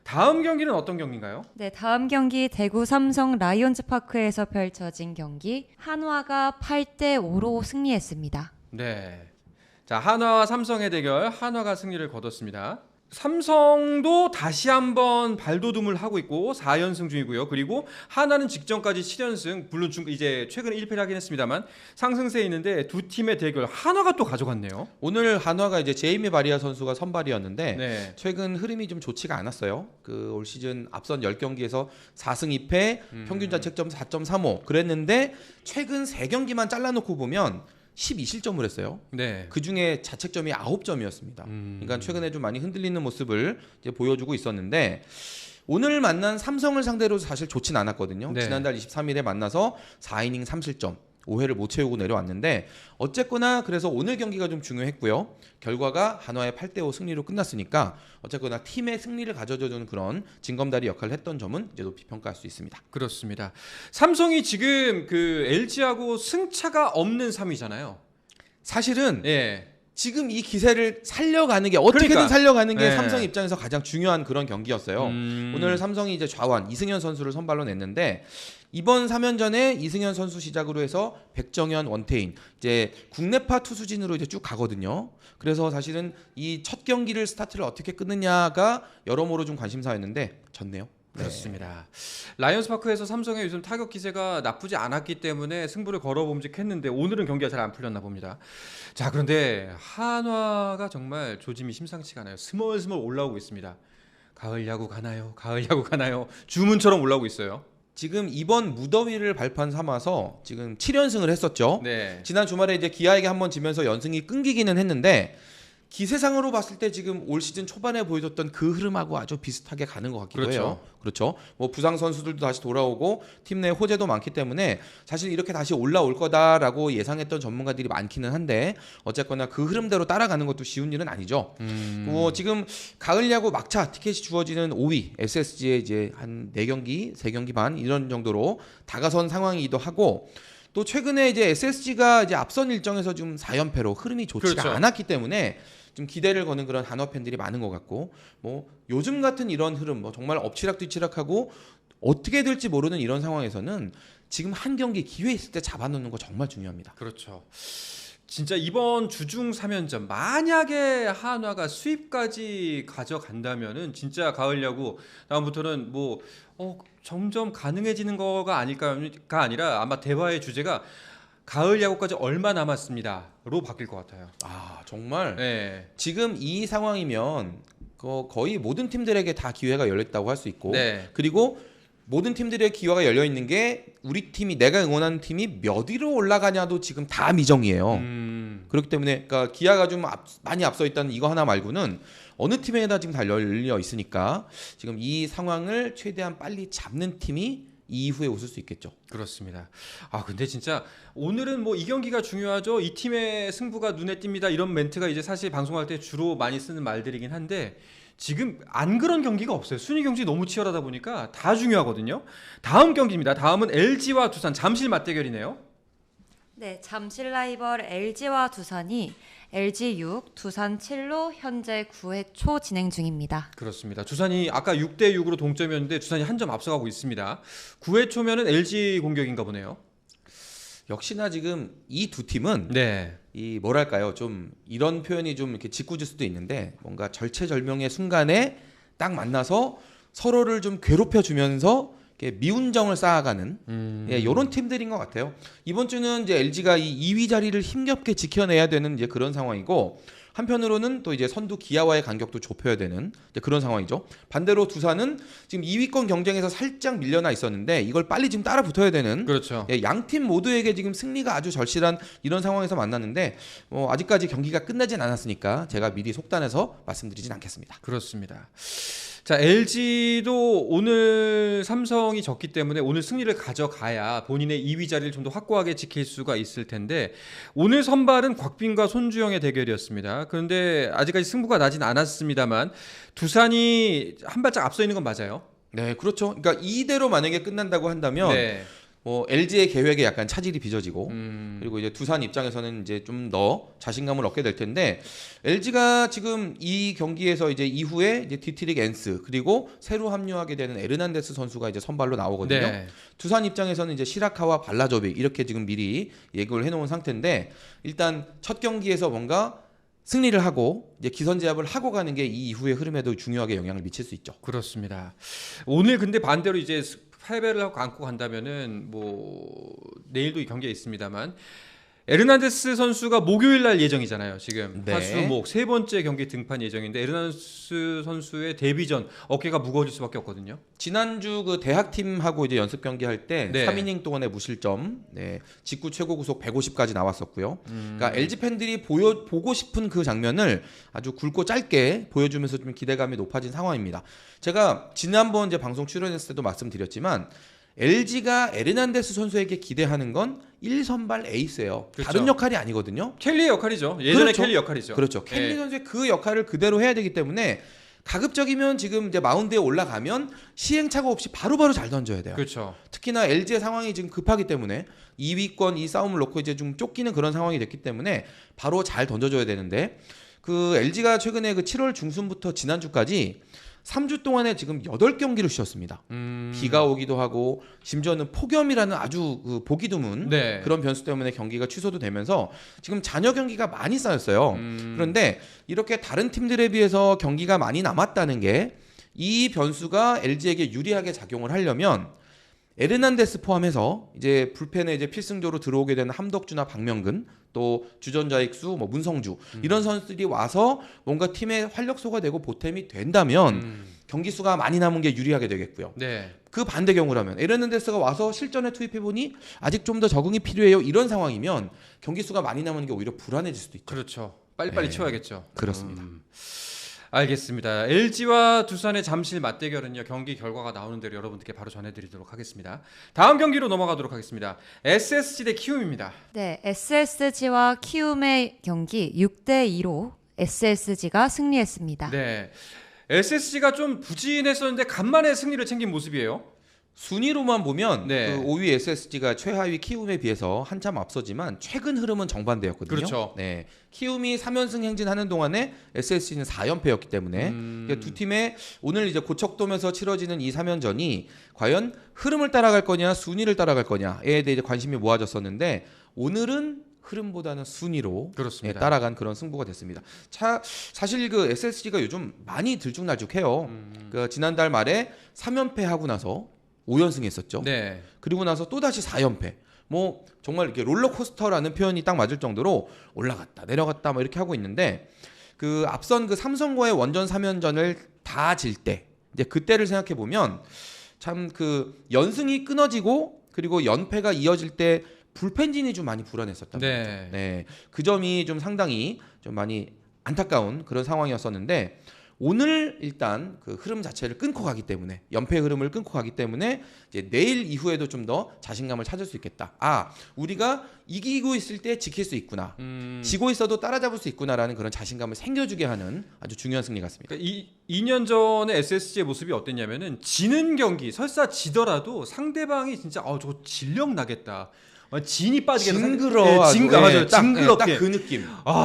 다음 경기는 어떤 경기인가요? 네, 다음 경기 대구 삼성 라이온즈 파크에서 펼쳐진 경기 한화가 8대5로 승리했습니다. 네. 자, 한화와 삼성의 대결, 한화가 승리를 거뒀습니다. 삼성도 다시 한번 발돋움을 하고 있고 4연승 중이고요. 그리고 한화는 직전까지 7연승, 물론 이제 최근에 1패를 하긴 했습니다만 상승세에 있는데 두 팀의 대결 한화가 또 가져갔네요. 오늘 한화가 이제 제이미 바리아 선수가 선발이었는데 네. 최근 흐름이 좀 좋지가 않았어요. 그 올 시즌 앞선 10경기에서 4승 2패, 평균 자책점 4.35 그랬는데 최근 3경기만 잘라놓고 보면 12실점을 했어요. 네. 그 중에 자책점이 9점이었습니다. 그러니까 최근에 좀 많이 흔들리는 모습을 이제 보여주고 있었는데 오늘 만난 삼성을 상대로 사실 좋진 않았거든요. 네. 지난달 23일에 만나서 4이닝 3실점 5회를 못 채우고 내려왔는데 어쨌거나 그래서 오늘 경기가 좀 중요했고요. 결과가 한화의 8대5 승리로 끝났으니까 어쨌거나 팀의 승리를 가져다주는 그런 징검다리 역할을 했던 점은 이제 높이 평가할 수 있습니다. 그렇습니다. 삼성이 지금 그 LG하고 승차가 없는 3위잖아요. 사실은 예. 지금 이 기세를 살려가는 게 어떻게든 그러니까. 살려가는 게 네. 삼성 입장에서 가장 중요한 그런 경기였어요. 오늘 삼성이 이제 좌완 이승현 선수를 선발로 냈는데 이번 3연전에 이승현 선수 시작으로 해서 백정현, 원태인 이제 국내파 투수진으로 이제 쭉 가거든요. 그래서 사실은 이 첫 경기를 스타트를 어떻게 끊느냐가 여러모로 좀 관심사였는데 졌네요. 그렇습니다. 라이온스 파크에서 삼성의 요즘 타격 기세가 나쁘지 않았기 때문에 승부를 걸어봄직했는데 오늘은 경기가 잘 안 풀렸나 봅니다. 자, 그런데 한화가 정말 조짐이 심상치가 않아요. 스멀스멀 올라오고 있습니다. 가을 야구 가나요? 가을 야구 가나요? 주문처럼 올라오고 있어요. 지금 이번 무더위를 발판 삼아서 지금 7연승을 했었죠. 네. 지난 주말에 이제 기아에게 한번 지면서 연승이 끊기기는 했는데 기세상으로 봤을 때 지금 올 시즌 초반에 보여줬던 그 흐름하고 아주 비슷하게 가는 것 같기도 그렇죠. 해요. 그렇죠. 뭐 부상 선수들도 다시 돌아오고 팀 내 호재도 많기 때문에 사실 이렇게 다시 올라올 거다라고 예상했던 전문가들이 많기는 한데 어쨌거나 그 흐름대로 따라가는 것도 쉬운 일은 아니죠. 지금 가을 야구 막차 티켓이 주어지는 5위 SSG에 이제 한 4경기, 3경기 반 이런 정도로 다가선 상황이기도 하고 또 최근에 이제 SSG가 이제 앞선 일정에서 좀 4연패로 흐름이 좋지가 그렇죠. 않았기 때문에 좀 기대를 거는 그런 한화 팬들이 많은 것 같고 뭐 요즘 같은 이런 흐름 뭐 정말 엎치락뒤치락하고 어떻게 될지 모르는 이런 상황에서는 지금 한 경기 기회 있을 때 잡아놓는 거 정말 중요합니다. 그렇죠. 진짜 이번 주중 3연전 만약에 한화가 수입까지 가져간다면은 진짜 가을 야구 다음부터는 뭐 점점 가능해지는 거가 아닐까가 아니라 아마 대화의 주제가 가을 야구까지 얼마 남았습니다로 바뀔 것 같아요. 아 정말 네. 지금 이 상황이면 거의 모든 팀들에게 다 기회가 열렸다고 할 수 있고 네. 그리고 모든 팀들의 기회가 열려 있는 게 우리 팀이 내가 응원하는 팀이 몇 위로 올라가냐도 지금 다 미정이에요. 그렇기 때문에 그러니까 기아가 좀 많이 앞서 있다는 이거 하나 말고는 어느 팀에다 지금 다 열려 있으니까 지금 이 상황을 최대한 빨리 잡는 팀이 이후에 웃을 수 있겠죠. 그렇습니다. 아 근데 진짜 오늘은 뭐 이 경기가 중요하죠. 이 팀의 승부가 눈에 띕니다. 이런 멘트가 이제 사실 방송할 때 주로 많이 쓰는 말들이긴 한데 지금 안 그런 경기가 없어요. 순위 경쟁이 너무 치열하다 보니까 다 중요하거든요. 다음 경기입니다. 다음은 LG와 두산 잠실 맞대결이네요. 네, 잠실 라이벌 LG와 두산이 LG 6, 두산 7로 현재 9회 초 진행 중입니다. 그렇습니다. 두산이 아까 6대 6으로 동점이었는데 두산이 한 점 앞서가고 있습니다. 9회 초면은 LG 공격인가 보네요. 역시나 지금 이 두 팀은 네. 이 뭐랄까요 좀 이런 표현이 좀 이렇게 짓궂을 수도 있는데 뭔가 절체절명의 순간에 딱 만나서 서로를 좀 괴롭혀 주면서 미운 정을 쌓아가는 이런 팀들인 것 같아요. 이번 주는 이제 LG가 이 2위 자리를 힘겹게 지켜내야 되는 이제 그런 상황이고 한편으로는 또 이제 선두 기아와의 간격도 좁혀야 되는 이제 그런 상황이죠. 반대로 두산은 지금 2위권 경쟁에서 살짝 밀려나 있었는데 이걸 빨리 지금 따라 붙어야 되는 그렇죠. 양팀 모두에게 지금 승리가 아주 절실한 이런 상황에서 만났는데 아직까지 경기가 끝나진 않았으니까 제가 미리 속단해서 말씀드리진 않겠습니다. 그렇습니다. 자, LG도 오늘 삼성이 졌기 때문에 오늘 승리를 가져가야 본인의 2위 자리를 좀 더 확고하게 지킬 수가 있을 텐데 오늘 선발은 곽빈과 손주영의 대결이었습니다. 그런데 아직까지 승부가 나진 않았습니다만 두산이 한 발짝 앞서 있는 건 맞아요. 네, 그렇죠. 그러니까 이대로 만약에 끝난다고 한다면 네. 뭐 LG의 계획에 약간 차질이 빚어지고 그리고 이제 두산 입장에서는 이제 좀 더 자신감을 얻게 될 텐데 LG가 지금 이 경기에서 이제 이후에 이제 디트릭 앤스 그리고 새로 합류하게 되는 에르난데스 선수가 이제 선발로 나오거든요. 네. 두산 입장에서는 이제 시라카와 발라조빅 이렇게 지금 미리 예고를 해놓은 상태인데 일단 첫 경기에서 뭔가 승리를 하고 이제 기선제압을 하고 가는 게 이 이후의 흐름에도 중요하게 영향을 미칠 수 있죠. 그렇습니다. 오늘 근데 반대로 이제 8배를 하고 안고 간다면은 뭐 내일도 이 경기가 있습니다만 에르난데스 선수가 목요일 날 예정이잖아요. 지금 네. 화수목 세 번째 경기 등판 예정인데 에르난데스 선수의 데뷔전 어깨가 무거워질 수밖에 없거든요. 지난주 그 대학팀하고 이제 연습 경기 할 때 네. 3이닝 동안의 무실점, 네, 직구 최고 구속 150까지 나왔었고요. 그러니까 LG 팬들이 보고 싶은 그 장면을 아주 굵고 짧게 보여주면서 좀 기대감이 높아진 상황입니다. 제가 지난번 이제 방송 출연했을 때도 말씀드렸지만 LG가 에르난데스 선수에게 기대하는 건 1선발 에이스예요. 그렇죠. 다른 역할이 아니거든요. 켈리의 역할이죠. 예전에 그렇죠. 켈리 역할이죠. 그렇죠. 켈리 예. 선수의 그 역할을 그대로 해야 되기 때문에 가급적이면 지금 이제 마운드에 올라가면 시행착오 없이 바로바로 잘 던져야 돼요. 그렇죠. 특히나 LG의 상황이 지금 급하기 때문에 2위권 이 싸움을 놓고 이제 좀 쫓기는 그런 상황이 됐기 때문에 바로 잘 던져줘야 되는데 그 LG가 최근에 그 7월 중순부터 지난주까지 3주 동안에 지금 8경기를 쉬었습니다. 비가 오기도 하고 심지어는 폭염이라는 아주 그 보기 드문 네. 그런 변수 때문에 경기가 취소도 되면서 지금 잔여 경기가 많이 쌓였어요. 그런데 이렇게 다른 팀들에 비해서 경기가 많이 남았다는 게 이 변수가 LG에게 유리하게 작용을 하려면 에르난데스 포함해서 이제 불펜에 이제 필승조로 들어오게 되는 함덕주나 박명근 또 주전자익수 뭐 문성주 이런 선수들이 와서 뭔가 팀의 활력소가 되고 보탬이 된다면 경기 수가 많이 남은 게 유리하게 되겠고요. 네. 그 반대 경우라면 에르난데스가 와서 실전에 투입해 보니 아직 좀 더 적응이 필요해요. 이런 상황이면 경기 수가 많이 남은 게 오히려 불안해질 수도 있죠. 그렇죠. 빨리빨리 네. 치워야겠죠. 그렇습니다. 알겠습니다. LG와 두산의 잠실 맞대결은요. 경기 결과가 나오는 대로 여러분들께 바로 전해드리도록 하겠습니다. 다음 경기로 넘어가도록 하겠습니다. SSG 대 키움입니다. 네, SSG와 키움의 경기 6대2로 SSG가 승리했습니다. 네, SSG가 좀 부진했었는데 간만에 승리를 챙긴 모습이에요. 순위로만 보면 네. 그 5위 SSG가 최하위 키움에 비해서 한참 앞서지만 최근 흐름은 정반대였거든요. 그렇죠. 네. 키움이 3연승 행진하는 동안에 SSG는 4연패였기 때문에 그러니까 두 팀의 오늘 이제 고척돔에서 치러지는 이 3연전이 과연 흐름을 따라갈 거냐 순위를 따라갈 거냐에 대해 이제 관심이 모아졌었는데 오늘은 흐름보다는 순위로 그렇습니다. 따라간 그런 승부가 됐습니다. 사실 그 SSG가 요즘 많이 들쭉날쭉해요. 그 지난달 말에 3연패하고 나서 5연승 했었죠. 네. 그리고 나서 또 다시 4연패. 뭐 정말 이렇게 롤러코스터라는 표현이 딱 맞을 정도로 올라갔다 내려갔다 뭐 이렇게 하고 있는데 그 앞선 그 삼성과의 원전 3연전을 다 질 때 이제 그때를 생각해 보면 참 그 연승이 끊어지고 그리고 연패가 이어질 때 불펜진이 좀 많이 불안했었단 말이죠. 네. 네. 그 점이 좀 상당히 좀 많이 안타까운 그런 상황이었었는데 오늘 일단 그 흐름 자체를 끊고 가기 때문에 연패 흐름을 끊고 가기 때문에 이제 내일 이후에도 좀 더 자신감을 찾을 수 있겠다. 아, 우리가 이기고 있을 때 지킬 수 있구나. 지고 있어도 따라잡을 수 있구나라는 그런 자신감을 생겨주게 하는 아주 중요한 승리 같습니다. 그러니까 2년 전에 SSG의 모습이 어땠냐면은 지는 경기 설사 지더라도 상대방이 진짜 저거 진력 나겠다. 진이 빠지겠다. 징그러워. 맞아요. 징그럽게. 딱 그 느낌.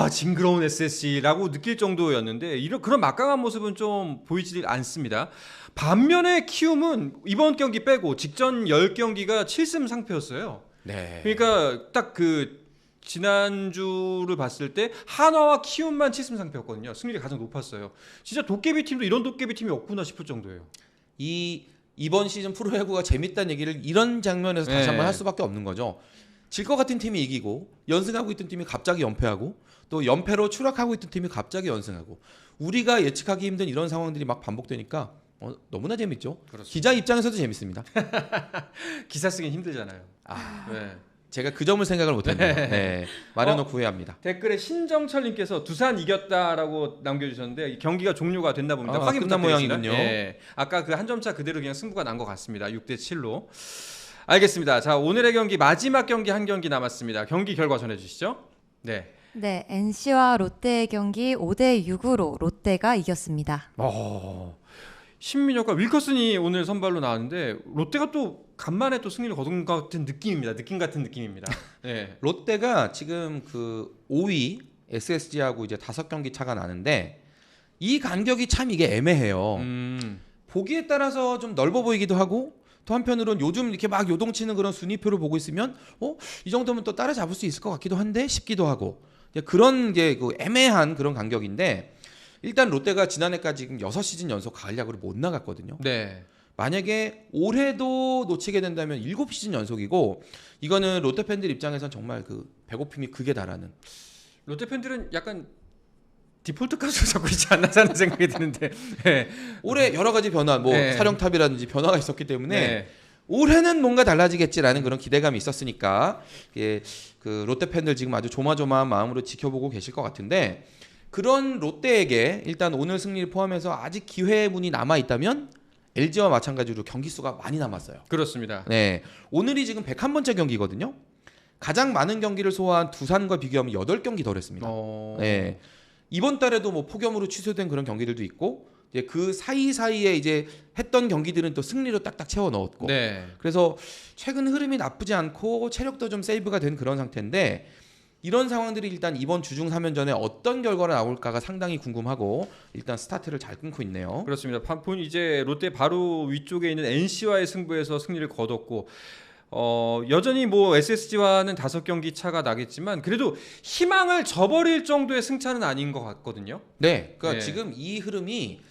징그러운 SSG라고 느낄 정도였는데 그런 막강한 모습은 좀 보이지 않습니다. 반면에 키움은 이번 경기 빼고 직전 10경기가 7승 상패였어요. 네. 그러니까 딱 그 지난주를 봤을 때 한화와 키움만 7승 상패였거든요. 승률이 가장 높았어요. 진짜 도깨비 팀도 이런 도깨비 팀이 없구나 싶을 정도예요. 이번 시즌 프로야구가 재밌다는 얘기를 이런 장면에서 다시 네. 한번 할 수밖에 없는 거죠. 질 것 같은 팀이 이기고 연승하고 있던 팀이 갑자기 연패하고 또 연패로 추락하고 있던 팀이 갑자기 연승하고 우리가 예측하기 힘든 이런 상황들이 막 반복되니까 너무나 재밌죠. 그렇습니다. 기자 입장에서도 재밌습니다. 기사 쓰긴 힘들잖아요. 네. 제가 그 점을 생각을 못했네요. 네. 마련놓고 후회합니다. 댓글에 신정철님께서 두산 이겼다라고 남겨주셨는데 경기가 종료가 됐나 봅니다. 확인 끝난 부탁드리겠습니다. 모양이군요. 네. 아까 그 한 점차 그대로 그냥 승부가 난 것 같습니다. 6대7로. 알겠습니다. 자, 오늘의 경기 마지막 경기 한 경기 남았습니다. 경기 결과 전해주시죠. 네. 네, NC와 롯데의 경기 5대6으로 롯데가 이겼습니다. 신민혁과 윌커슨이 오늘 선발로 나왔는데 롯데가 또 간만에 또 승리를 거둔 것 같은 느낌입니다. 느낌 같은 느낌입니다. 네. 롯데가 지금 그 5위 SSG하고 이제 5경기 차가 나는데 이 간격이 참 이게 애매해요. 보기에 따라서 좀 넓어 보이기도 하고 또 한편으로는 요즘 이렇게 막 요동치는 그런 순위표를 보고 있으면 이 정도면 또 따라잡을 수 있을 것 같기도 한데 싶기도 하고 그런 이제 그 애매한 그런 간격인데 일단 롯데가 지난해까지 지금 6시즌 연속 가을 야구를 못 나갔거든요. 네. 만약에 올해도 놓치게 된다면 7시즌 연속이고 이거는 롯데 팬들 입장에선 정말 그 배고픔이 극에 달하는 롯데 팬들은 약간 디폴트 값을 잡고 있지 않나 하는 생각이 드는데 네. 올해 여러 가지 변화 뭐 네. 사령탑이라든지 변화가 있었기 때문에 네. 올해는 뭔가 달라지겠지라는 그런 기대감이 있었으니까 그 롯데 팬들 지금 아주 조마조마한 마음으로 지켜보고 계실 것 같은데 그런 롯데에게 일단 오늘 승리를 포함해서 아직 기회의 문이 남아 있다면 LG와 마찬가지로 경기 수가 많이 남았어요. 그렇습니다. 네, 오늘이 지금 101번째 경기거든요. 가장 많은 경기를 소화한 두산과 비교하면 8경기 덜 했습니다. 네. 이번 달에도 뭐 폭염으로 취소된 그런 경기들도 있고 이제 그 사이사이에 이제 했던 경기들은 또 승리로 딱딱 채워 넣었고 네. 그래서 최근 흐름이 나쁘지 않고 체력도 좀 세이브가 된 그런 상태인데 이런 상황들이 일단 이번 주중 3연전에 어떤 결과가 나올까가 상당히 궁금하고 일단 스타트를 잘 끊고 있네요. 그렇습니다. 판푼 이제 롯데 바로 위쪽에 있는 NC와의 승부에서 승리를 거뒀고 여전히 뭐 SSG와는 5경기 차가 나겠지만 그래도 희망을 저버릴 정도의 승차는 아닌 것 같거든요. 네, 그러니까 네. 지금 이 흐름이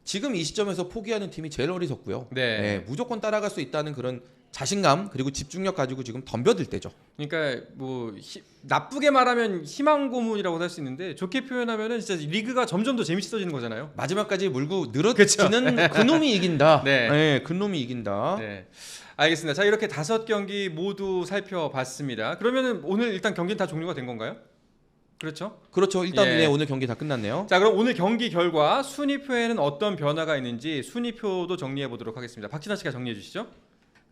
지금 이 시점에서 포기하는 팀이 제일 어리석고요. 네. 네, 무조건 따라갈 수 있다는 그런 자신감 그리고 집중력 가지고 지금 덤벼들 때죠. 그러니까 뭐 나쁘게 말하면 희망 고문이라고 할 수 있는데 좋게 표현하면은 진짜 리그가 점점 더 재밌어지는 거잖아요. 마지막까지 물고 늘어지는 그놈이 이긴다. 네. 네, 그놈이 이긴다. 네. 알겠습니다. 자, 이렇게 5경기 모두 살펴봤습니다. 그러면은 오늘 일단 경기는 다 종료가 된 건가요? 그렇죠? 그렇죠. 일단 예. 네, 오늘 경기 다 끝났네요. 자, 그럼 오늘 경기 결과 순위표에는 어떤 변화가 있는지 순위표도 정리해 보도록 하겠습니다. 박진아 씨가 정리해 주시죠.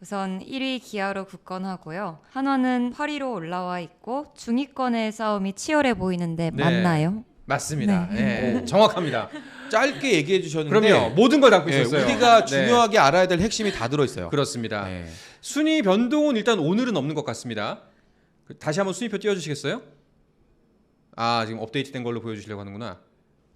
우선 1위 기아로 굳건하고요. 한화는 8위로 올라와 있고 중위권의 싸움이 치열해 보이는데 네. 맞나요? 맞습니다. 네. 예, 정확합니다. 짧게 얘기해 주셨는데 그럼요. 모든 걸 담고 네, 있었어요. 우리가 네. 중요하게 알아야 될 핵심이 다 들어 있어요. 그렇습니다. 네. 순위 변동은 일단 오늘은 없는 것 같습니다. 다시 한번 순위표 띄워주시겠어요? 아, 지금 업데이트된 걸로 보여주시려고 하는구나.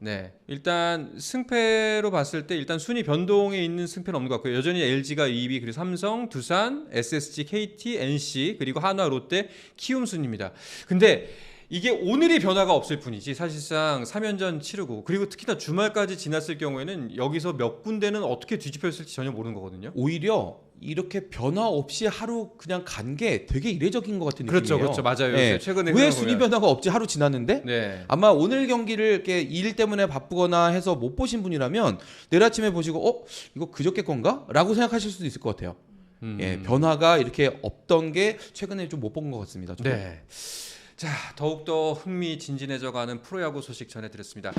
네, 일단 승패로 봤을 때 일단 순위 변동에 있는 승패는 없는 것 같고요. 여전히 LG가 2위, 그리고 삼성, 두산, SSG, KT, NC, 그리고 한화, 롯데, 키움 순입니다. 근데 이게 오늘이 변화가 없을 뿐이지 사실상 3연전 치르고 그리고 특히나 주말까지 지났을 경우에는 여기서 몇 군데는 어떻게 뒤집혔을지 전혀 모르는 거거든요. 오히려 이렇게 변화 없이 하루 그냥 간 게 되게 이례적인 것 같은 그렇죠, 느낌이에요. 그렇죠, 맞아요. 네. 최근에 왜 그런 순위 거면. 변화가 없지 하루 지났는데 네. 아마 오늘 경기를 이렇게 일 때문에 바쁘거나 해서 못 보신 분이라면 내일 아침에 보시고 이거 그저께 건가? 라고 생각하실 수도 있을 것 같아요. 예, 변화가 이렇게 없던 게 최근에 좀 못 본 것 같습니다. 저도. 네. 자, 더욱더 흥미진진해져가는 프로야구 소식 전해드렸습니다.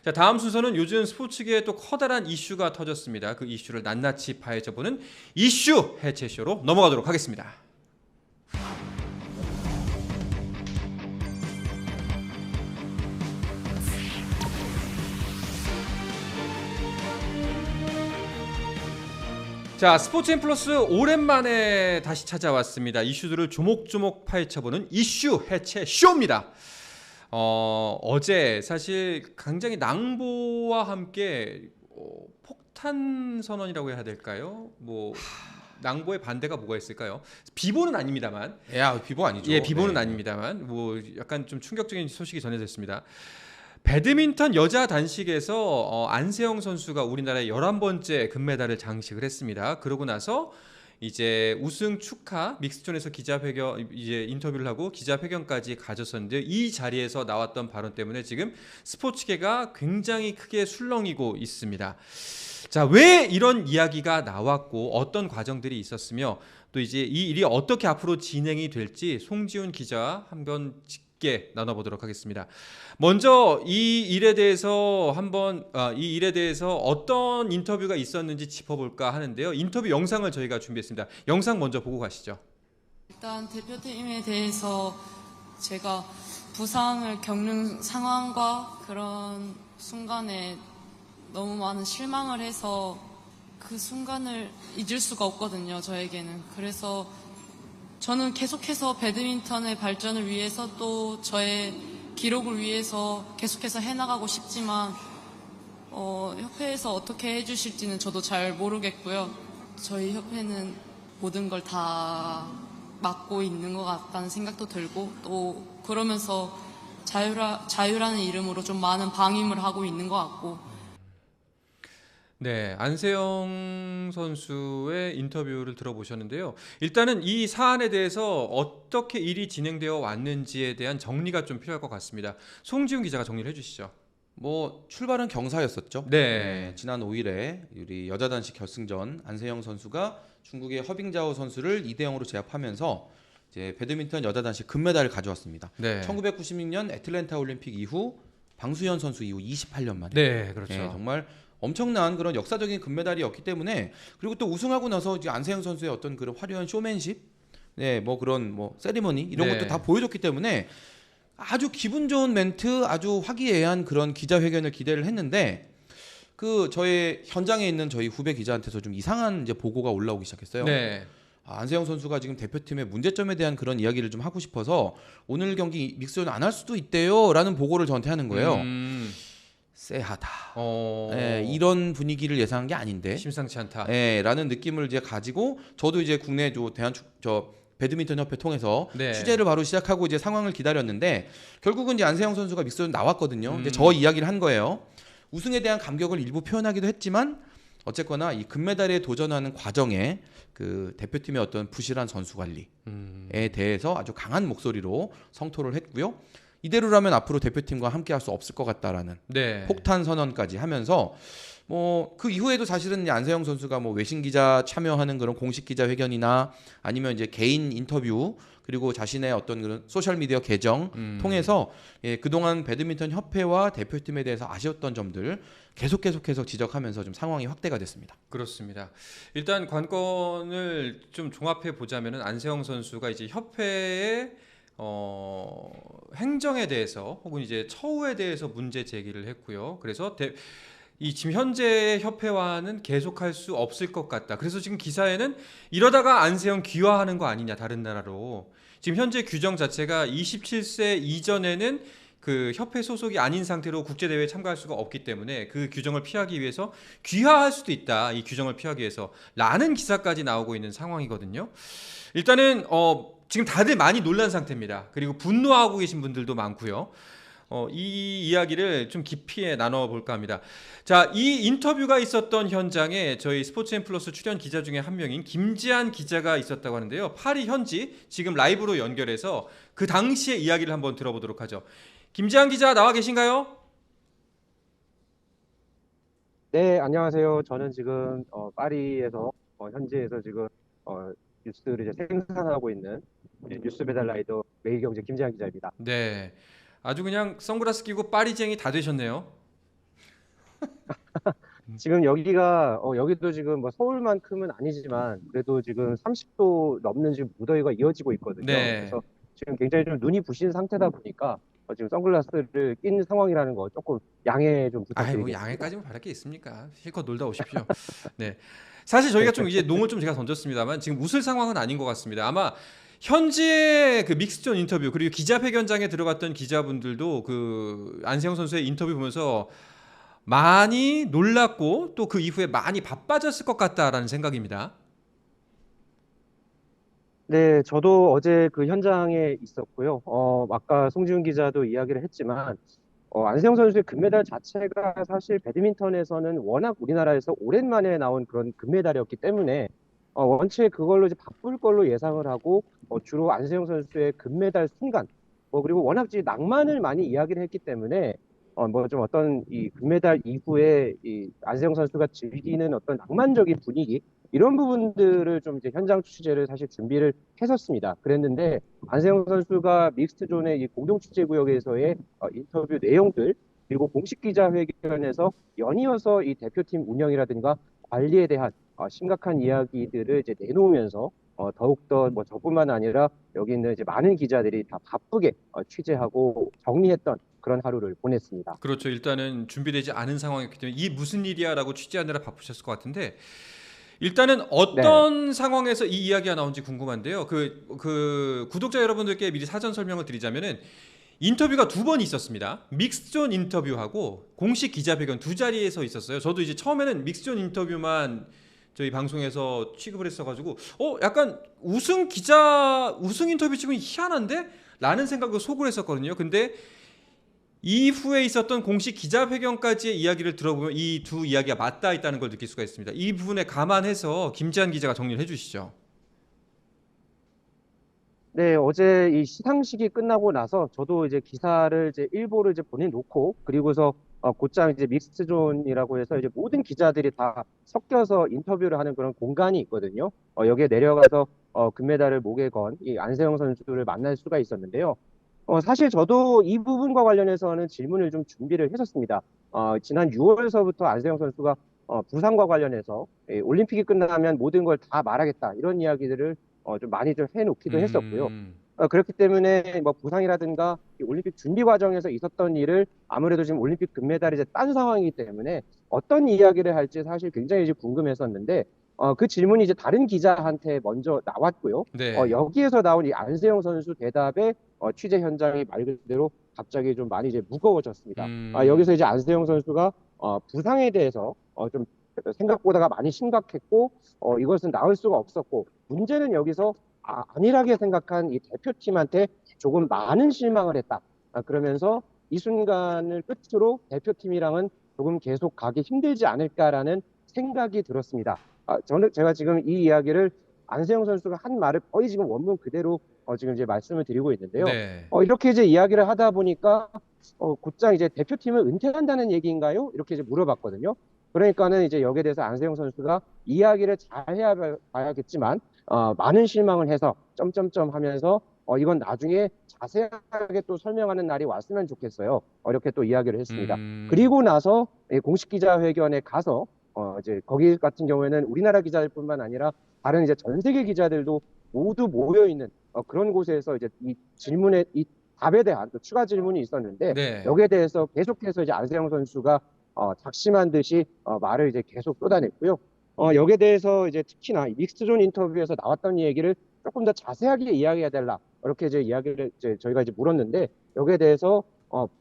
자, 다음 순서는 요즘 스포츠계에 또 커다란 이슈가 터졌습니다. 그 이슈를 낱낱이 파헤쳐보는 이슈 해체쇼로 넘어가도록 하겠습니다. 자, 스포츠인 플러스 오랜만에 다시 찾아왔습니다. 이슈들을 조목조목 파헤쳐보는 이슈 해체 쇼입니다. 어제 사실 굉장히 낭보와 함께 폭탄 선언이라고 해야 될까요? 뭐 낭보의 반대가 뭐가 있을까요? 비보는 아닙니다만. 야, 비보 아니죠. 예, 비보는 네. 아닙니다만 뭐 약간 좀 충격적인 소식이 전해졌습니다. 배드민턴 여자 단식에서 안세영 선수가 우리나라의 11번째 금메달을 장식을 했습니다. 그러고 나서 이제 우승 축하 믹스존에서 기자회견 이제 인터뷰를 하고 기자회견까지 가졌었는데 이 자리에서 나왔던 발언 때문에 지금 스포츠계가 굉장히 크게 술렁이고 있습니다. 자, 왜 이런 이야기가 나왔고 어떤 과정들이 있었으며 또 이제 이 일이 어떻게 앞으로 진행이 될지 송지훈 기자와 한번 깊게 나눠보도록 하겠습니다. 먼저 이 일에 대해서 어떤 인터뷰가 있었는지 짚어볼까 하는데요. 인터뷰 영상을 저희가 준비했습니다. 영상 먼저 보고 가시죠. 일단 대표팀에 대해서 제가 부상을 겪는 상황과 그런 순간에 너무 많은 실망을 해서 그 순간을 잊을 수가 없거든요, 저에게는. 그래서 저는 계속해서 배드민턴의 발전을 위해서 또 저의 기록을 위해서 계속해서 해나가고 싶지만 협회에서 어떻게 해주실지는 저도 잘 모르겠고요. 저희 협회는 모든 걸 다 맡고 있는 것 같다는 생각도 들고 또 그러면서 자유라는 이름으로 좀 많은 방임을 하고 있는 것 같고 네, 안세영 선수의 인터뷰를 들어보셨는데요. 일단은 이 사안에 대해서 어떻게 일이 진행되어 왔는지에 대한 정리가 좀 필요할 것 같습니다. 송지훈 기자가 정리를 해주시죠. 뭐 출발은 경사였었죠. 네. 지난 5일에 우리 여자 단식 결승전 안세영 선수가 중국의 허빙자오 선수를 2대 0으로 제압하면서 이제 배드민턴 여자 단식 금메달을 가져왔습니다. 네. 1996년 애틀랜타 올림픽 이후 방수현 선수 이후 28년 만에. 네, 그렇죠. 정말 엄청난 그런 역사적인 금메달이었기 때문에 그리고 또 우승하고 나서 이제 안세영 선수의 어떤 그런 화려한 쇼맨십, 뭐 그런 세리머니 이런 네. 것도 다 보여줬기 때문에 아주 기분 좋은 멘트, 아주 화기애애한 그런 기자회견을 기대를 했는데 그 저의 현장에 있는 저희 후배 기자한테서 좀 이상한 이제 보고가 올라오기 시작했어요. 네. 안세영 선수가 지금 대표팀의 문제점에 대한 그런 이야기를 좀 하고 싶어서 오늘 경기 믹스존 안 할 수도 있대요라는 보고를 저한테 하는 거예요. 쎄하다. 이런 분위기를 예상한 게 아닌데. 심상치 않다. 라는 느낌을 이제 가지고 저도 이제 국내 배드민턴 협회 통해서 네. 취재를 바로 시작하고 이제 상황을 기다렸는데 결국은 이제 안세영 선수가 믹스존 나왔거든요. 이제 저 이야기를 한 거예요. 우승에 대한 감격을 일부 표현하기도 했지만 어쨌거나 이 금메달에 도전하는 과정에 그 대표팀의 어떤 부실한 선수 관리에 대해서 아주 강한 목소리로 성토를 했고요. 이대로라면 앞으로 대표팀과 함께할 수 없을 것 같다라는 네. 폭탄 선언까지 하면서 그 이후에도 사실은 안세영 선수가 외신 기자 참여하는 그런 공식 기자 회견이나 아니면 이제 개인 인터뷰 그리고 자신의 어떤 그런 소셜 미디어 계정 통해서 그동안 배드민턴 협회와 대표팀에 대해서 아쉬웠던 점들 계속해서 지적하면서 좀 상황이 확대가 됐습니다. 그렇습니다. 일단 관건을 좀 종합해 보자면은 안세영 선수가 이제 협회의 행정에 대해서 혹은 이제 처우에 대해서 문제 제기를 했고요. 그래서 이 지금 현재 협회와는 계속할 수 없을 것 같다. 그래서 지금 기사에는 이러다가 안세영 귀화하는 거 아니냐 다른 나라로. 지금 현재 규정 자체가 27세 이전에는 그 협회 소속이 아닌 상태로 국제 대회에 참가할 수가 없기 때문에 그 규정을 피하기 위해서 귀화할 수도 있다. 이 규정을 피하기 위해서라는 기사까지 나오고 있는 상황이거든요. 일단은 지금 다들 많이 놀란 상태입니다. 그리고 분노하고 계신 분들도 많고요. 이 이야기를 좀 깊이 나눠볼까 합니다. 자, 이 인터뷰가 있었던 현장에 저희 스포츠앤플러스 출연 기자 중에 한 명인 김지한 기자가 있었다고 하는데요. 파리 현지 지금 라이브로 연결해서 그 당시의 이야기를 한번 들어보도록 하죠. 김지한 기자 나와 계신가요? 네, 안녕하세요. 저는 지금 파리에서 현지에서 지금 뉴스를 이제 생산하고 있는 뉴스 배달 라이더 매일경제 김재환 기자입니다. 네, 아주 그냥 선글라스 끼고 파리쟁이 다 되셨네요. 지금 여기가 여기도 지금 뭐 서울만큼은 아니지만 그래도 지금 30도 넘는 지금 무더위가 이어지고 있거든요. 네. 그래서 지금 굉장히 좀 눈이 부신 상태다 보니까 지금 선글라스를 낀 상황이라는 거 조금 양해 좀 아이 뭐 부탁드리겠습니다. 양해까지만 바랄 게 있습니까? 실컷 놀다 오십시오. 네. 사실 저희가 좀 이제 농을 좀 제가 던졌습니다만 지금 웃을 상황은 아닌 것 같습니다. 아마 현지의 그 믹스존 인터뷰 그리고 기자회견장에 들어갔던 기자분들도 그 안세영 선수의 인터뷰 보면서 많이 놀랐고 또 그 이후에 많이 바빠졌을 것 같다라는 생각입니다. 네, 저도 어제 그 현장에 있었고요. 아까 송지훈 기자도 이야기를 했지만, 안세영 선수의 금메달 자체가 사실 배드민턴에서는 워낙 우리나라에서 오랜만에 나온 그런 금메달이었기 때문에, 원체 그걸로 이제 바쁠 걸로 예상을 하고, 주로 안세영 선수의 금메달 순간, 그리고 워낙 이제 낭만을 많이 이야기를 했기 때문에, 뭐 좀 어떤 이 금메달 이후에 이 안세영 선수가 즐기는 어떤 낭만적인 분위기, 이런 부분들을 좀 이제 현장 취재를 사실 준비를 했었습니다. 그랬는데 안세영 선수가 믹스트 존의 이 공동 취재 구역에서의 인터뷰 내용들 그리고 공식 기자회견에서 연이어서 이 대표팀 운영이라든가 관리에 대한 심각한 이야기들을 이제 내놓으면서 더욱더 뭐 저뿐만 아니라 여기 있는 이제 많은 기자들이 다 바쁘게 취재하고 정리했던 그런 하루를 보냈습니다. 그렇죠. 일단은 준비되지 않은 상황이었기 때문에 이 무슨 일이야라고 취재하느라 바쁘셨을 것 같은데 일단은 어떤 상황에서 이 이야기가 나온지 궁금한데요. 그 구독자 여러분들께 미리 사전 설명을 드리자면은 인터뷰가 두 번 있었습니다. 믹스존 인터뷰하고 공식 기자회견 두 자리에서 있었어요. 저도 이제 처음에는 믹스존 인터뷰만 저희 방송에서 취급을 했어가지고 약간 우승 인터뷰 치고는 희한한데? 라는 생각으로 속을 했었거든요. 근데 이후에 있었던 공식 기자회견까지의 이야기를 들어보면 이 두 이야기가 맞닿아 있다는 걸 느낄 수가 있습니다. 이 부분에 감안해서 김지한 기자가 정리를 해주시죠. 네, 어제 이 시상식이 끝나고 나서 저도 이제 기사를 이제 일부를 이제 보내놓고 그리고서 곧장 이제 믹스존이라고 해서 이제 모든 기자들이 다 섞여서 인터뷰를 하는 그런 공간이 있거든요. 여기에 내려가서 금메달을 목에 건 이 안세영 선수를 만날 수가 있었는데요. 사실 저도 이 부분과 관련해서는 질문을 좀 준비를 했었습니다. 지난 6월서부터 안세영 선수가 부상과 관련해서 올림픽이 끝나면 모든 걸 다 말하겠다 이런 이야기들을 좀 많이 좀 해놓기도 했었고요. 그렇기 때문에 뭐 부상이라든가 이 올림픽 준비 과정에서 있었던 일을 아무래도 지금 올림픽 금메달이 이제 딴 상황이기 때문에 어떤 이야기를 할지 사실 굉장히 이제 궁금했었는데 그 질문이 이제 다른 기자한테 먼저 나왔고요. 네. 여기에서 나온 이 안세영 선수 대답에 취재 현장이 말 그대로 갑자기 좀 많이 이제 무거워졌습니다. 여기서 이제 안세영 선수가 부상에 대해서 좀 생각보다가 많이 심각했고 이것은 나을 수가 없었고 문제는 여기서 안일하게 생각한 이 대표팀한테 조금 많은 실망을 했다. 그러면서 이 순간을 끝으로 대표팀이랑은 조금 계속 가기 힘들지 않을까라는 생각이 들었습니다. 제가 지금 이 이야기를 안세영 선수가 한 말을 거의 지금 원문 그대로 지금 이제 말씀을 드리고 있는데요. 네. 이렇게 이제 이야기를 하다 보니까 곧장 이제 대표팀을 은퇴한다는 얘기인가요? 이렇게 이제 물어봤거든요. 그러니까는 이제 여기에 대해서 안세영 선수가 이야기를 잘 해야 봐야겠지만 많은 실망을 해서 점점점 하면서 이건 나중에 자세하게 또 설명하는 날이 왔으면 좋겠어요. 이렇게 또 이야기를 했습니다. 그리고 나서 공식 기자회견에 가서 이제 거기 같은 경우에는 우리나라 기자들뿐만 아니라 다른 이제 전 세계 기자들도 모두 모여 있는 그런 곳에서 이제 이 질문에 이 답에 대한 또 추가 질문이 있었는데 네. 여기에 대해서 계속해서 이제 안세영 선수가 작심한 듯이 말을 이제 계속 쏟아냈고요. 여기에 대해서 이제 특히나 믹스존 인터뷰에서 나왔던 얘기를 조금 더 자세하게 이야기해야 달라. 이렇게 이제 이야기를 이제 저희가 이제 물었는데 여기에 대해서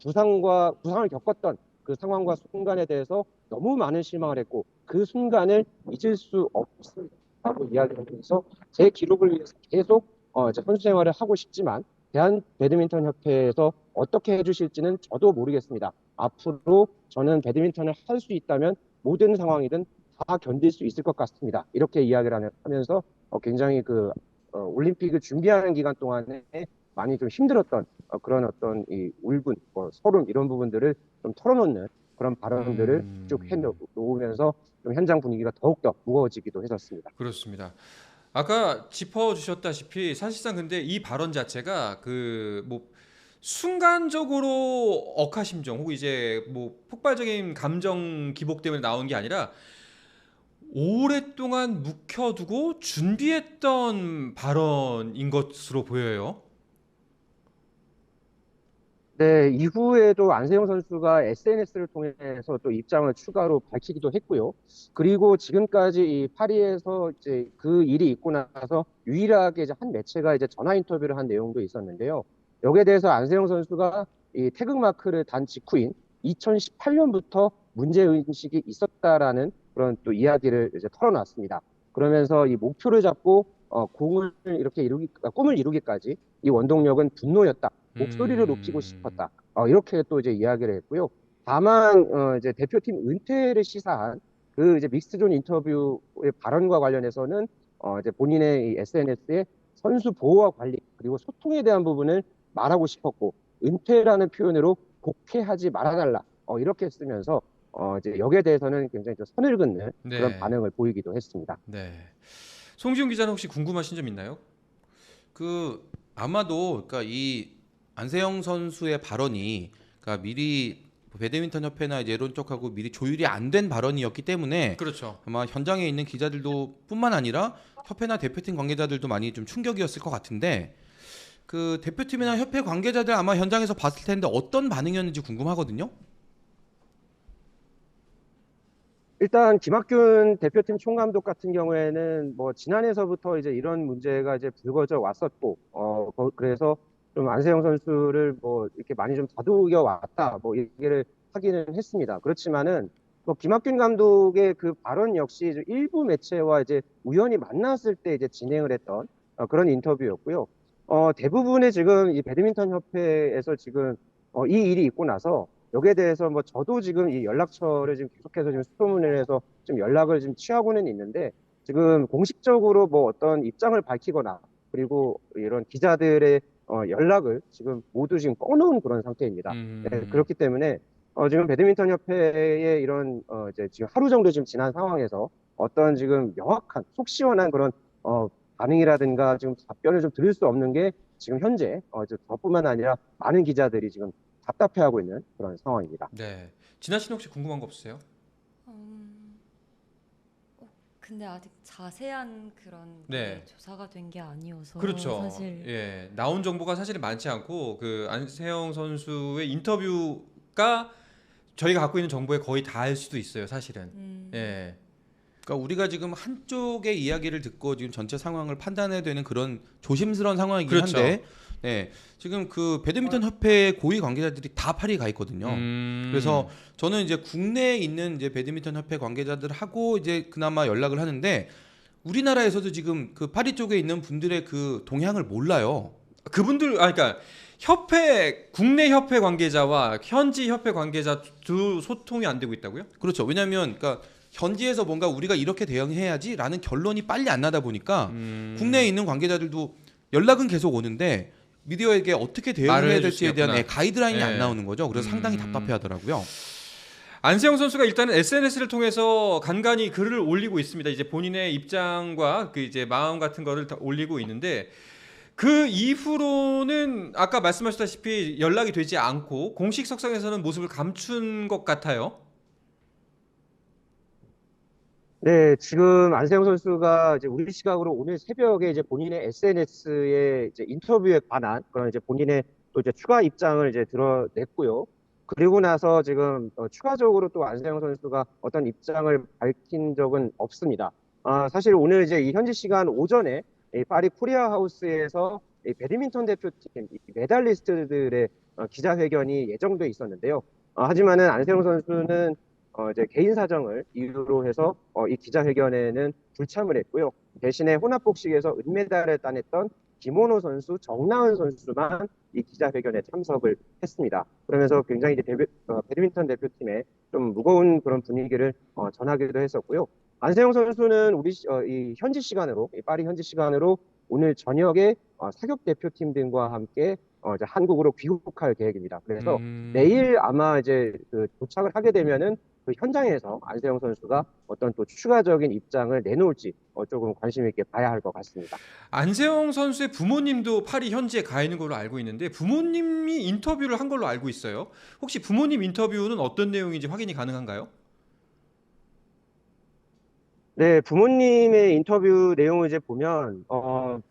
부상을 겪었던 그 상황과 순간에 대해서 너무 많은 실망을 했고 그 순간을 잊을 수 없다고 이야기하면서 제 기록을 위해서 계속 이제 선수 생활을 하고 싶지만 대한 배드민턴 협회에서 어떻게 해주실지는 저도 모르겠습니다. 앞으로 저는 배드민턴을 할 수 있다면 모든 상황이든 다 견딜 수 있을 것 같습니다. 이렇게 이야기를 하면서 굉장히 그 올림픽을 준비하는 기간 동안에 많이 좀 힘들었던 그런 어떤 이 울분, 서름 이런 부분들을 좀 털어놓는 그런 발언들을 쭉 해놓으면서 좀 현장 분위기가 더욱더 무거워지기도 했었습니다. 그렇습니다. 아까 짚어주셨다시피 사실상 근데 이 발언 자체가 그 뭐 순간적으로 억하심정 혹은 이제 뭐 폭발적인 감정 기복 때문에 나온 게 아니라 오랫동안 묵혀두고 준비했던 발언인 것으로 보여요. 네, 이후에도 안세영 선수가 SNS를 통해서 또 입장을 추가로 밝히기도 했고요. 그리고 지금까지 이 파리에서 이제 그 일이 있고 나서 유일하게 이제 한 매체가 이제 전화 인터뷰를 한 내용도 있었는데요. 여기에 대해서 안세영 선수가 이 태극 마크를 단 직후인 2018년부터 문제 의식이 있었다라는 그런 또 이야기를 이제 털어놨습니다. 그러면서 이 목표를 잡고 공을 이렇게 꿈을 이루기까지 이 원동력은 분노였다. 목소리를 높이고 싶었다. 이렇게 또 이제 이야기를 했고요. 다만 이제 대표팀 은퇴를 시사한 그 이제 믹스존 인터뷰의 발언과 관련해서는 이제 본인의 이 SNS에 선수 보호와 관리 그리고 소통에 대한 부분을 말하고 싶었고 은퇴라는 표현으로 복회하지 말아달라. 이렇게 쓰면서 이제 여기에 대해서는 굉장히 좀 선을 긋는 네. 그런 반응을 보이기도 했습니다. 네. 송지훈 기자는 혹시 궁금하신 점 있나요? 그 아마도 그러니까 이 안세영 선수의 발언이 그러니까 미리 배드민턴 협회나 이제 이런 쪽하고 미리 조율이 안 된 발언이었기 때문에 그렇죠. 아마 현장에 있는 기자들도 뿐만 아니라 협회나 대표팀 관계자들도 많이 좀 충격이었을 것 같은데 그 대표팀이나 협회 관계자들 아마 현장에서 봤을 텐데 어떤 반응이었는지 궁금하거든요. 일단 김학균 대표팀 총감독 같은 경우에는 뭐 지난해서부터 이제 이런 문제가 이제 불거져 왔었고, 그래서 좀 안세영 선수를 뭐 이렇게 많이 좀 다독여 왔다, 뭐 얘기를 하기는 했습니다. 그렇지만은 뭐 김학균 감독의 그 발언 역시 좀 일부 매체와 이제 우연히 만났을 때 이제 진행을 했던 그런 인터뷰였고요. 대부분의 지금 이 배드민턴 협회에서 지금 이 일이 있고 나서 여기에 대해서 뭐 저도 지금 이 연락처를 지금 계속해서 지금 수소문을 해서 좀 연락을 지금 취하고는 있는데 지금 공식적으로 뭐 어떤 입장을 밝히거나 그리고 이런 기자들의 연락을 지금 모두 지금 꺼놓은 그런 상태입니다. 네, 그렇기 때문에 지금 배드민턴 협회의 이런 이제 지금 하루 정도 지금 지난 상황에서 어떤 지금 명확한 속 시원한 그런 반응이라든가 지금 답변을 좀 들을 수 없는 게 지금 현재 저뿐만 아니라 많은 기자들이 지금 답답해하고 있는 그런 상황입니다. 네. 진아 씨는 혹시 궁금한 거 없으세요? 근데 아직 자세한 그런 네. 조사가 된 게 아니어서 그렇죠. 사실 예. 나온 정보가 사실 많지 않고 그 안세영 선수의 인터뷰가 저희가 갖고 있는 정보에 거의 다할 수도 있어요, 사실은. 예. 그러니까 우리가 지금 한쪽의 이야기를 듣고 지금 전체 상황을 판단해야 되는 그런 조심스러운 상황이긴 그렇죠. 한데, 네, 지금 그 배드민턴 협회 고위 관계자들이 다 파리 가 있거든요. 그래서 저는 이제 국내에 있는 이제 배드민턴 협회 관계자들하고 이제 그나마 연락을 하는데 우리나라에서도 지금 그 파리 쪽에 있는 분들의 그 동향을 몰라요. 그분들 그러니까 협회 국내 협회 관계자와 현지 협회 관계자 두 소통이 안 되고 있다고요? 그렇죠. 왜냐하면 그러니까 현지에서 뭔가 우리가 이렇게 대응해야지라는 결론이 빨리 안 나다 보니까 국내에 있는 관계자들도 연락은 계속 오는데 미디어에게 어떻게 말을 대응해야 해줄 될지에 수가 대한 없구나. 가이드라인이 네. 안 나오는 거죠. 그래서 상당히 답답해하더라고요. 안세영 선수가 일단은 SNS를 통해서 간간히 글을 올리고 있습니다. 이제 본인의 입장과 그 이제 마음 같은 거를 다 올리고 있는데 그 이후로는 아까 말씀하셨다시피 연락이 되지 않고 공식 석상에서는 모습을 감춘 것 같아요. 네, 지금 안세영 선수가 이제 우리 시각으로 오늘 새벽에 이제 본인의 SNS에 이제 인터뷰에 관한 그런 이제 본인의 또 이제 추가 입장을 이제 드러냈고요. 그리고 나서 지금 추가적으로 또 안세영 선수가 어떤 입장을 밝힌 적은 없습니다. 사실 오늘 이제 이 현지 시간 오전에 이 파리 코리아 하우스에서 이 배드민턴 대표팀 이 메달리스트들의 기자회견이 예정돼 있었는데요. 하지만은 안세영 선수는 이제 개인 사정을 이유로 해서 이 기자회견에는 불참을 했고요. 대신에 혼합복식에서 은메달을 따냈던 김원호 선수, 정나은 선수만 이 기자회견에 참석을 했습니다. 그러면서 굉장히 이제 배드민턴 대표팀에 좀 무거운 그런 분위기를 전하기도 했었고요. 안세영 선수는 이 현지 시간으로, 이 파리 현지 시간으로 오늘 저녁에 사격 대표팀 등과 함께 이제 한국으로 귀국할 계획입니다. 그래서 내일 아마 이제 그 도착을 하게 되면은 그 현장에서 안세영 선수가 어떤 또 추가적인 입장을 내놓을지 조금 관심 있게 봐야 할 것 같습니다. 안세영 선수의 부모님도 파리 현지에 가 있는 걸로 알고 있는데 부모님이 인터뷰를 한 걸로 알고 있어요. 혹시 부모님 인터뷰는 어떤 내용인지 확인이 가능한가요? 네, 부모님의 인터뷰 내용을 이제 보면,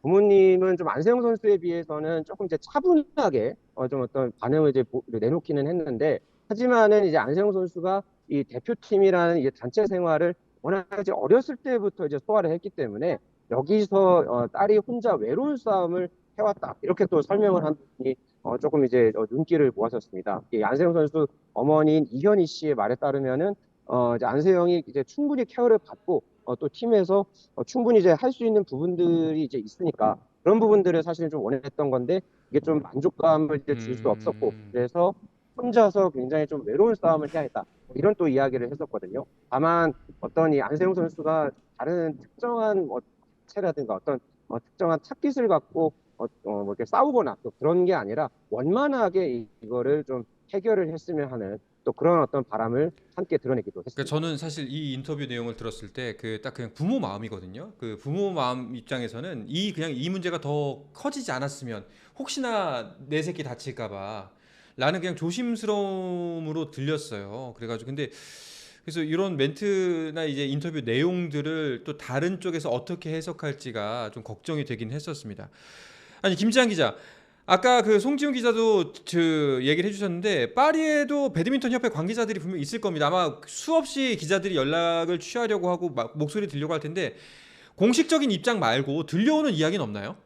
부모님은 좀 안세영 선수에 비해서는 조금 이제 차분하게, 좀 어떤 반응을 이제 내놓기는 했는데, 하지만은 이제 안세영 선수가 이 대표팀이라는 이제 단체 생활을 워낙 이제 어렸을 때부터 이제 소화를 했기 때문에, 여기서, 딸이 혼자 외로운 싸움을 해왔다. 이렇게 또 설명을 한 분이, 조금 이제 눈길을 모았었습니다. 이 안세영 선수 어머니인 이현희 씨의 말에 따르면은, 이제 안세영이 이제 충분히 케어를 받고 또 팀에서 충분히 이제 할 수 있는 부분들이 이제 있으니까 그런 부분들을 사실 좀 원했던 건데 이게 좀 만족감을 이제 줄 수 없었고 그래서 혼자서 굉장히 좀 외로운 싸움을 해야 했다 이런 또 이야기를 했었거든요. 다만 어떤 이 안세영 선수가 다른 특정한 체라든가 어떤 특정한 탁깃을 갖고 뭐 이렇게 싸우거나 또 그런 게 아니라 원만하게 이거를 좀 해결을 했으면 하는 또 그런 어떤 바람을 함께 드러내기도 그러니까 했습니다. 저는 사실 이 인터뷰 내용을 들었을 때 그 딱 그냥 부모 마음이거든요. 그 부모 마음 입장에서는 그냥 이 문제가 더 커지지 않았으면 혹시나 내 새끼 다칠까봐 라는 그냥 조심스러움으로 들렸어요. 그래가지고 근데 그래서 이런 멘트나 이제 인터뷰 내용들을 또 다른 쪽에서 어떻게 해석할지가 좀 걱정이 되긴 했었습니다. 아니 김지한 기자, 아까 그 송지훈 기자도 그 얘기를 해주셨는데 파리에도 배드민턴 협회 관계자들이 분명 있을 겁니다. 아마 수없이 기자들이 연락을 취하려고 하고 목소리 들려고 할 텐데 공식적인 입장 말고 들려오는 이야기는 없나요?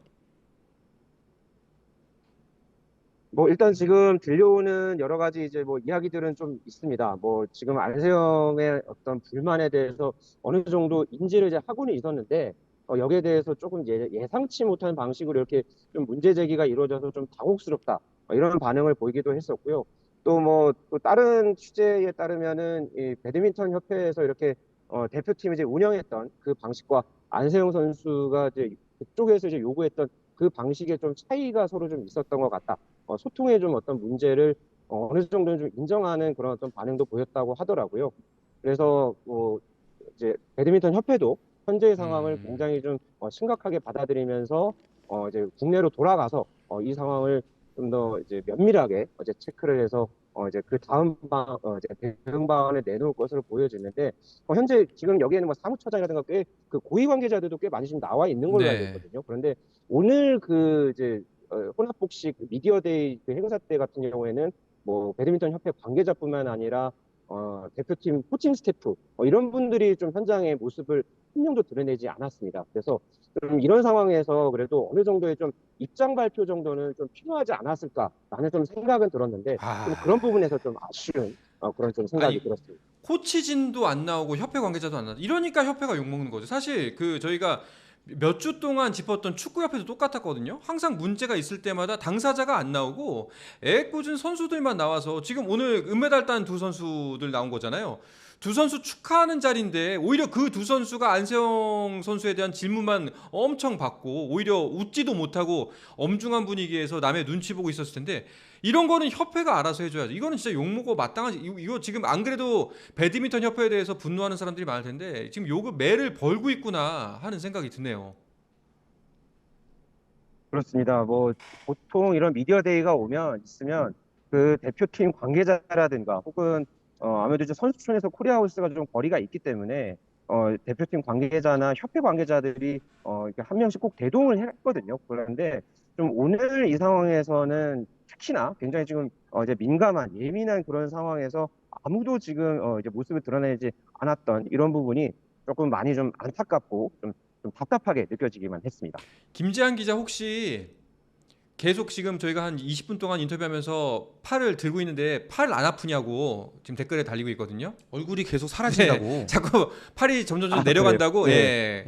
뭐 일단 지금 들려오는 여러 가지 이제 뭐 이야기들은 좀 있습니다. 뭐 지금 안세영의 어떤 불만에 대해서 어느 정도 인지를 이제 하고는 있었는데 여기에 대해서 조금 예상치 못한 방식으로 이렇게 좀 문제 제기가 이루어져서 좀 당혹스럽다 이런 반응을 보이기도 했었고요. 또 뭐 또 다른 취재에 따르면은 이 배드민턴 협회에서 이렇게 대표팀이 이제 운영했던 그 방식과 안세영 선수가 이제 그쪽에서 이제 요구했던 그 방식에 좀 차이가 서로 좀 있었던 것 같다. 소통에 좀 어떤 문제를 어느 정도는 좀 인정하는 그런 어떤 반응도 보였다고 하더라고요. 그래서 뭐 이제 배드민턴 협회도 현재의 상황을 굉장히 좀 심각하게 받아들이면서 이제 국내로 돌아가서 이 상황을 좀 더 이제 면밀하게 이제 체크를 해서 이제 그 다음 이제 대응 방안을 내놓을 것으로 보여지는데 현재 지금 여기에는 뭐 사무처장이라든가 꽤 그 고위 관계자들도 꽤 많이 지금 나와 있는 걸로 알고 네. 있거든요. 그런데 오늘 그 이제 혼합복식 미디어데이 그 행사 때 같은 경우에는 뭐 배드민턴 협회 관계자뿐만 아니라 대표팀 코칭 스태프 이런 분들이 좀 현장의 모습을 한 명도 드러내지 않았습니다. 그래서 좀 이런 상황에서 그래도 어느 정도의 좀 입장 발표 정도는 좀 필요하지 않았을까라는 좀 생각은 들었는데 좀 그런 부분에서 좀 아쉬운 그런 좀 생각이 아니, 들었습니다. 코치진도 안 나오고 협회 관계자도 안 나오고 이러니까 협회가 욕먹는 거죠. 사실 그 저희가 몇 주 동안 짚었던 축구협회도 똑같았거든요. 항상 문제가 있을 때마다 당사자가 안 나오고 애꿎은 선수들만 나와서 지금 오늘 은메달 딴 두 선수들 나온 거잖아요. 두 선수 축하하는 자리인데 오히려 그 두 선수가 안세영 선수에 대한 질문만 엄청 받고 오히려 웃지도 못하고 엄중한 분위기에서 남의 눈치 보고 있었을 텐데 이런 거는 협회가 알아서 해줘야죠. 이거는 진짜 욕먹고 마땅하지. 이거 지금 안 그래도 배드민턴 협회에 대해서 분노하는 사람들이 많을 텐데 지금 욕을 매를 벌고 있구나 하는 생각이 드네요. 그렇습니다. 뭐 보통 이런 미디어 데이가 있으면 그 대표팀 관계자라든가 혹은 아무래도 이제 선수촌에서 코리아하우스가 좀 거리가 있기 때문에 대표팀 관계자나 협회 관계자들이 이렇게 한 명씩 꼭 대동을 했거든요. 그런데 좀 오늘 이 상황에서는 특히나 굉장히 지금 이제 민감한 예민한 그런 상황에서 아무도 지금 이제 모습을 드러내지 않았던 이런 부분이 조금 많이 좀 안타깝고 좀 답답하게 느껴지기만 했습니다. 김지한 기자 혹시 계속 지금 저희가 한 20분 동안 인터뷰하면서 팔을 들고 있는데 팔 안 아프냐고 지금 댓글에 달리고 있거든요. 얼굴이 계속 사라진다고. 자꾸 팔이 점점 내려간다고. 예.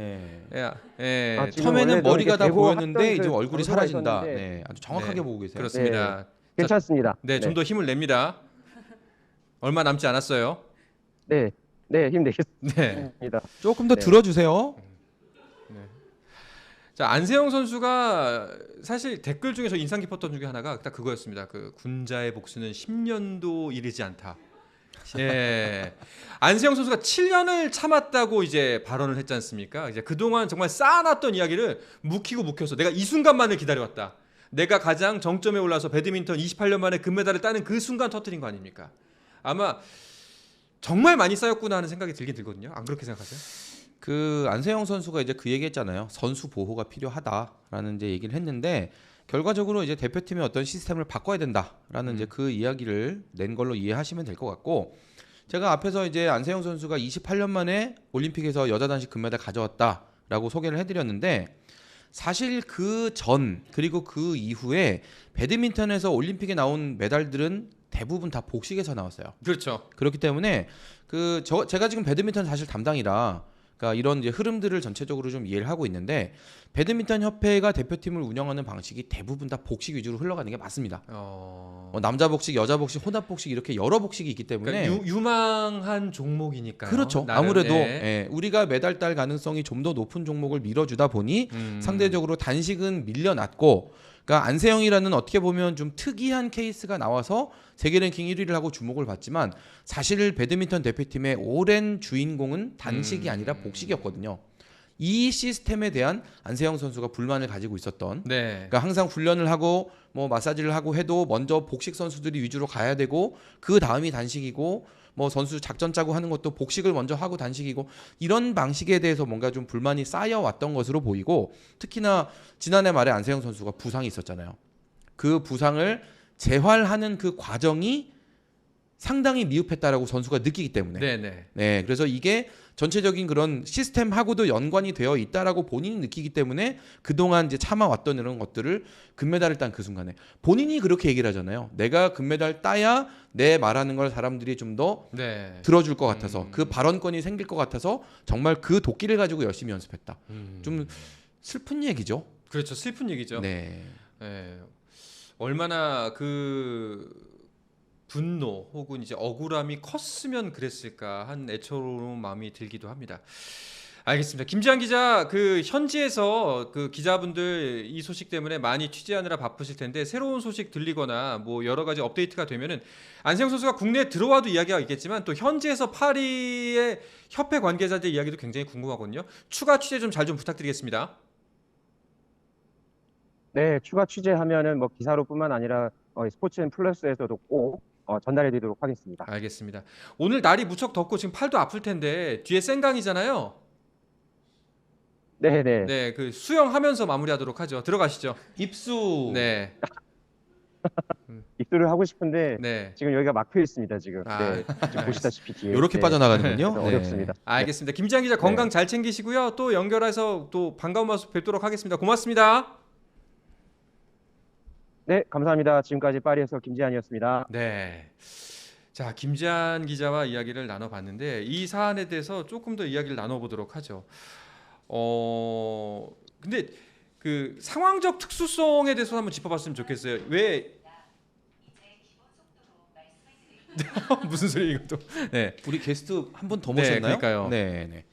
지금 처음에는 원래도 머리가 이렇게 다 대고 보였는데 했던 이제 그 얼굴이 장소가 사라진다. 있었는데 네, 아주 정확하게 네, 보고 계세요. 그렇습니다. 괜찮습니다. 네, 좀 더 힘을 냅니다. 얼마 남지 않았어요. 네, 힘내겠습니다. 네. 조금 더 네. 들어주세요. 자, 안세영 선수가 사실 댓글 중에서 인상 깊었던 중에 하나가 딱 그거였습니다. 그 군자의 복수는 10년도 이르지 않다. 예. 안세영 선수가 7년을 참았다고 이제 발언을 했지 않습니까? 이제 그동안 정말 쌓아놨던 이야기를 묵히고 묵혀서 내가 이 순간만을 기다려왔다. 내가 가장 정점에 올라서 배드민턴 28년 만에 금메달을 따는 그 순간 터뜨린 거 아닙니까? 아마 정말 많이 쌓였구나 하는 생각이 들긴 들거든요. 안 그렇게 생각하세요? 그 안세영 선수가 이제 그 얘기했잖아요. 선수 보호가 필요하다라는 이제 얘기를 했는데 결과적으로 이제 대표팀의 어떤 시스템을 바꿔야 된다라는 이제 그 이야기를 낸 걸로 이해하시면 될 것 같고 제가 앞에서 이제 안세영 선수가 28년 만에 올림픽에서 여자 단식 금메달 가져왔다라고 소개를 해드렸는데 사실 그 전 그리고 그 이후에 배드민턴에서 올림픽에 나온 메달들은 대부분 다 복식에서 나왔어요. 그렇죠. 그렇기 때문에 제가 지금 배드민턴 사실 담당이라 그러니까 이런 이제 흐름들을 전체적으로 좀 이해를 하고 있는데 배드민턴 협회가 대표팀을 운영하는 방식이 대부분 다 복식 위주로 흘러가는 게 맞습니다. 남자 복식, 여자 복식, 혼합 복식 이렇게 여러 복식이 있기 때문에 그러니까 유망한 종목이니까요. 그렇죠. 나름, 아무래도 네. 예, 우리가 메달 딸 가능성이 좀 더 높은 종목을 밀어주다 보니 상대적으로 단식은 밀려났고 그러니까 안세영이라는 어떻게 보면 좀 특이한 케이스가 나와서 세계 랭킹 1위를 하고 주목을 받지만 사실 배드민턴 대표팀의 오랜 주인공은 단식이 아니라 복식이었거든요. 이 시스템에 대한 안세영 선수가 불만을 가지고 있었던 네. 그러니까 항상 훈련을 하고 뭐 마사지를 하고 해도 먼저 복식 선수들이 위주로 가야 되고 그 다음이 단식이고 뭐 선수 작전 짜고 하는 것도 복식을 먼저 하고 단식이고 이런 방식에 대해서 뭔가 좀 불만이 쌓여왔던 것으로 보이고 특히나 지난해 말에 안세영 선수가 부상이 있었잖아요. 그 부상을 재활하는 그 과정이 상당히 미흡했다라고 선수가 느끼기 때문에 네네. 네, 그래서 이게 전체적인 그런 시스템하고도 연관이 되어 있다라고 본인이 느끼기 때문에 그동안 이제 참아왔던 이런 것들을 금메달을 딴 그 순간에 본인이 그렇게 얘기를 하잖아요. 내가 금메달 따야 내 말하는 걸 사람들이 좀 더 네. 들어줄 것 같아서 그 발언권이 생길 것 같아서 정말 그 도끼를 가지고 열심히 연습했다. 좀 슬픈 얘기죠. 그렇죠. 슬픈 얘기죠. 네. 네. 얼마나 그 분노 혹은 이제 억울함이 컸으면 그랬을까 한 애처로운 마음이 들기도 합니다. 알겠습니다. 김지한 기자, 그 현지에서 그 기자분들 이 소식 때문에 많이 취재하느라 바쁘실 텐데 새로운 소식 들리거나 뭐 여러 가지 업데이트가 되면은 안세영 선수가 국내에 들어와도 이야기가 있겠지만 또 현지에서 파리의 협회 관계자들 이야기도 굉장히 궁금하거든요. 추가 취재 좀 잘 좀 부탁드리겠습니다. 네, 추가 취재하면은 뭐 기사로뿐만 아니라 스포츠앤 플러스에서도 꼭 전달해드리도록 하겠습니다. 알겠습니다. 오늘 날이 무척 덥고 지금 팔도 아플 텐데 뒤에 생강이잖아요. 네, 네. 네, 그 수영하면서 마무리하도록 하죠. 들어가시죠. 입수. 네, 입수를 하고 싶은데 네. 지금 여기가 막혀 있습니다. 지금. 아, 네, 지금 보시다시피 뒤에. 이렇게 네, 빠져나가는군요. 그래서 어렵습니다. 알겠습니다. 김지한 기자 건강 잘 챙기시고요. 또 연결해서 또 반가운 모습 뵙도록 하겠습니다. 고맙습니다. 네, 감사합니다. 지금까지 파리에서 김지한이었습니다. 네. 자, 김지한 기자와 이야기를 나눠봤는데 이 사안에 대해서 조금 더 이야기를 나눠보도록 하죠. 근데 그 상황적 특수성에 대해서 한번 짚어봤으면 좋겠어요. 왜 무슨 소리 이것도? 네. 우리 게스트 한 분 더 네, 모셨나요? 그러니까요. 네, 네.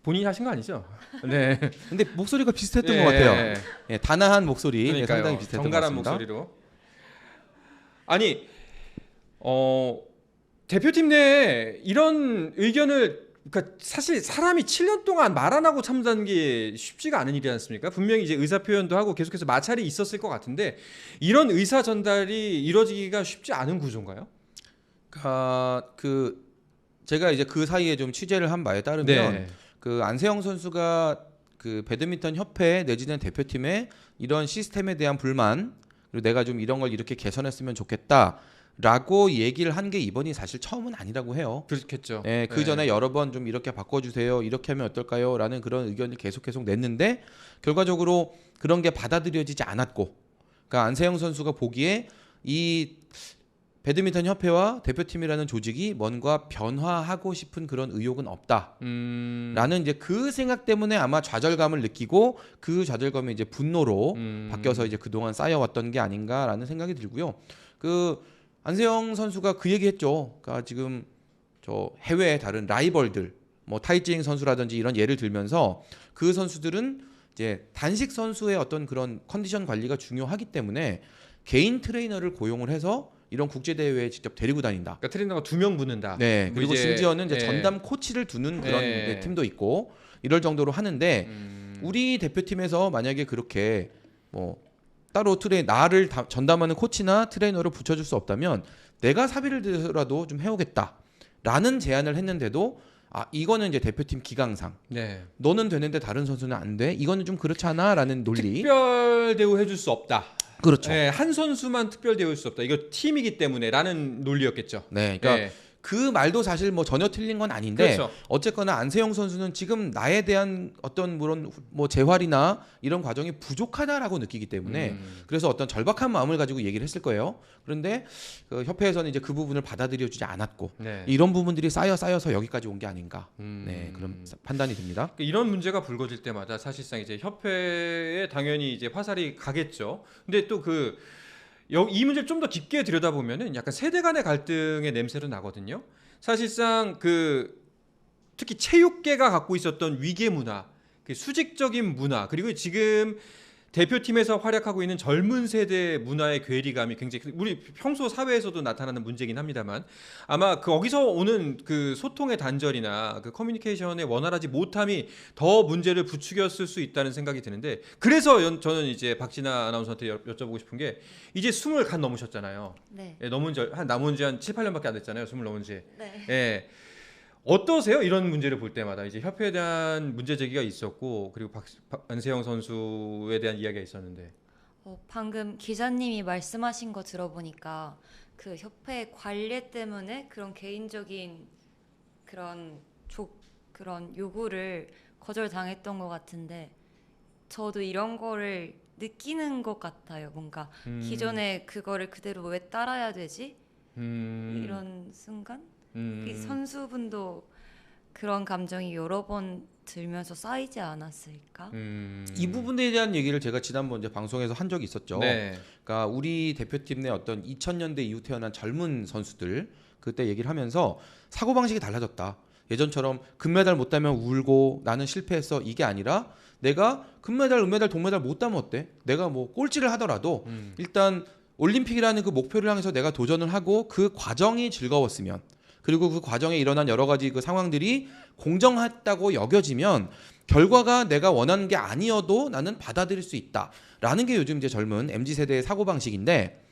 본인이 하신 거 아니죠? 네. 근데 목소리가 비슷했던 예, 것 같아요. 예, 단아한 목소리 네, 그러니까요. 상당히 비슷했던 것 정갈한 같습니다. 목소리로. 아니, 대표팀 내에 이런 의견을 그러니까 사실 사람이 7년 동안 말 안 하고 참다는 게 쉽지가 않은 일이지 않습니까? 분명히 이제 의사 표현도 하고 계속해서 마찰이 있었을 것 같은데 이런 의사 전달이 이루어지기가 쉽지 않은 구조인가요? 제가 이제 그 사이에 좀 취재를 한 바에 따르면 그 안세영 선수가 그 배드민턴 협회 내지는 대표팀에 이런 시스템에 대한 불만 그리고 내가 좀 이런 걸 이렇게 개선했으면 좋겠다라고 얘기를 한 게 이번이 사실 처음은 아니라고 해요. 그렇겠죠. 예, 그 전에 여러 번 좀 이렇게 바꿔주세요, 이렇게 하면 어떨까요?라는 그런 의견을 계속 냈는데 결과적으로 그런 게 받아들여지지 않았고, 그러니까 안세영 선수가 보기에 이 배드민턴 협회와 대표팀이라는 조직이 뭔가 변화하고 싶은 그런 의욕은 없다라는 이제 그 생각 때문에 아마 좌절감을 느끼고 그 좌절감이 이제 분노로 바뀌어서 이제 그동안 쌓여왔던 게 아닌가라는 생각이 들고요. 그 안세영 선수가 그 얘기했죠. 그러니까 지금 저 해외의 다른 라이벌들, 뭐 타이징 선수라든지 이런 예를 들면서 그 선수들은 이제 단식 선수의 어떤 그런 컨디션 관리가 중요하기 때문에 개인 트레이너를 고용을 해서 이런 국제 대회에 직접 데리고 다닌다. 그러니까 트레이너가 2명 붙는다. 네. 뭐 그리고 이제, 심지어는 이제 예. 전담 코치를 두는 그런 예. 이제 팀도 있고 이럴 정도로 하는데 우리 대표팀에서 만약에 그렇게 뭐 따로 나를 전담하는 코치나 트레이너를 붙여줄 수 없다면 내가 사비를 들여서라도 좀 해오겠다라는 제안을 했는데도 이거는 이제 대표팀 기강상 네. 너는 되는데 다른 선수는 안 돼. 이거는 좀 그렇잖아라는 논리. 특별 대우 해줄 수 없다. 그렇죠. 네, 한 선수만 특별 대우할 수 없다. 이거 팀이기 때문에라는 논리였겠죠. 네, 그러니까 네. 그 말도 사실 뭐 전혀 틀린 건 아닌데 그렇죠. 어쨌거나 안세영 선수는 지금 나에 대한 어떤 물론 뭐 재활이나 이런 과정이 부족하다라고 느끼기 때문에 그래서 어떤 절박한 마음을 가지고 얘기를 했을 거예요. 그런데 그 협회에서는 이제 그 부분을 받아들여주지 않았고 네. 이런 부분들이 쌓여서 여기까지 온 게 아닌가. 네, 그런 판단이 듭니다. 이런 문제가 불거질 때마다 사실상 이제 협회에 당연히 이제 화살이 가겠죠. 근데 또 이 문제를 좀 더 깊게 들여다보면은 약간 세대 간의 갈등의 냄새도 나거든요. 사실상 특히 체육계가 갖고 있었던 위계 문화, 그 수직적인 문화, 그리고 지금 대표팀에서 활약하고 있는 젊은 세대 문화의 괴리감이 굉장히 우리 평소 사회에서도 나타나는 문제긴 합니다만 아마 거기서 오는 그 소통의 단절이나 그 커뮤니케이션의 원활하지 못함이 더 문제를 부추겼을 수 있다는 생각이 드는데 그래서 저는 이제 박진아 아나운서한테 여쭤보고 싶은 게 이제 20 간 넘으셨잖아요. 네. 예, 남은 지 한 7, 8년밖에 안 됐잖아요. 20 넘은 지. 네. 예. 어떠세요? 이런 문제를 볼 때마다 이제 협회에 대한 문제 제기가 있었고 그리고 안세영 선수에 대한 이야기가 있었는데 방금 기자님이 말씀하신 거 들어보니까 그 협회 관리 때문에 그런 개인적인 그런 요구를 거절당했던 것 같은데 저도 이런 거를 느끼는 것 같아요. 뭔가 기존에 그거를 그대로 왜 따라야 되지? 이런 순간? 이 선수분도 그런 감정이 여러 번 들면서 쌓이지 않았을까? 이 부분에 대한 얘기를 제가 지난번 이제 방송에서 한 적이 있었죠. 네. 그러니까 우리 대표팀 내 어떤 2000년대 이후 태어난 젊은 선수들 그때 얘기를 하면서 사고 방식이 달라졌다. 예전처럼 금메달 못 따면 울고 나는 실패했어 이게 아니라 내가 금메달, 은메달, 동메달 못 따면 어때? 내가 뭐 꼴찌를 하더라도 일단 올림픽이라는 그 목표를 향해서 내가 도전을 하고 그 과정이 즐거웠으면 그리고 그 과정에 일어난 여러 가지 그 상황들이 공정했다고 여겨지면 결과가 내가 원하는 게 아니어도 나는 받아들일 수 있다라는 게 요즘 이제 젊은 MZ 세대의 사고 방식인데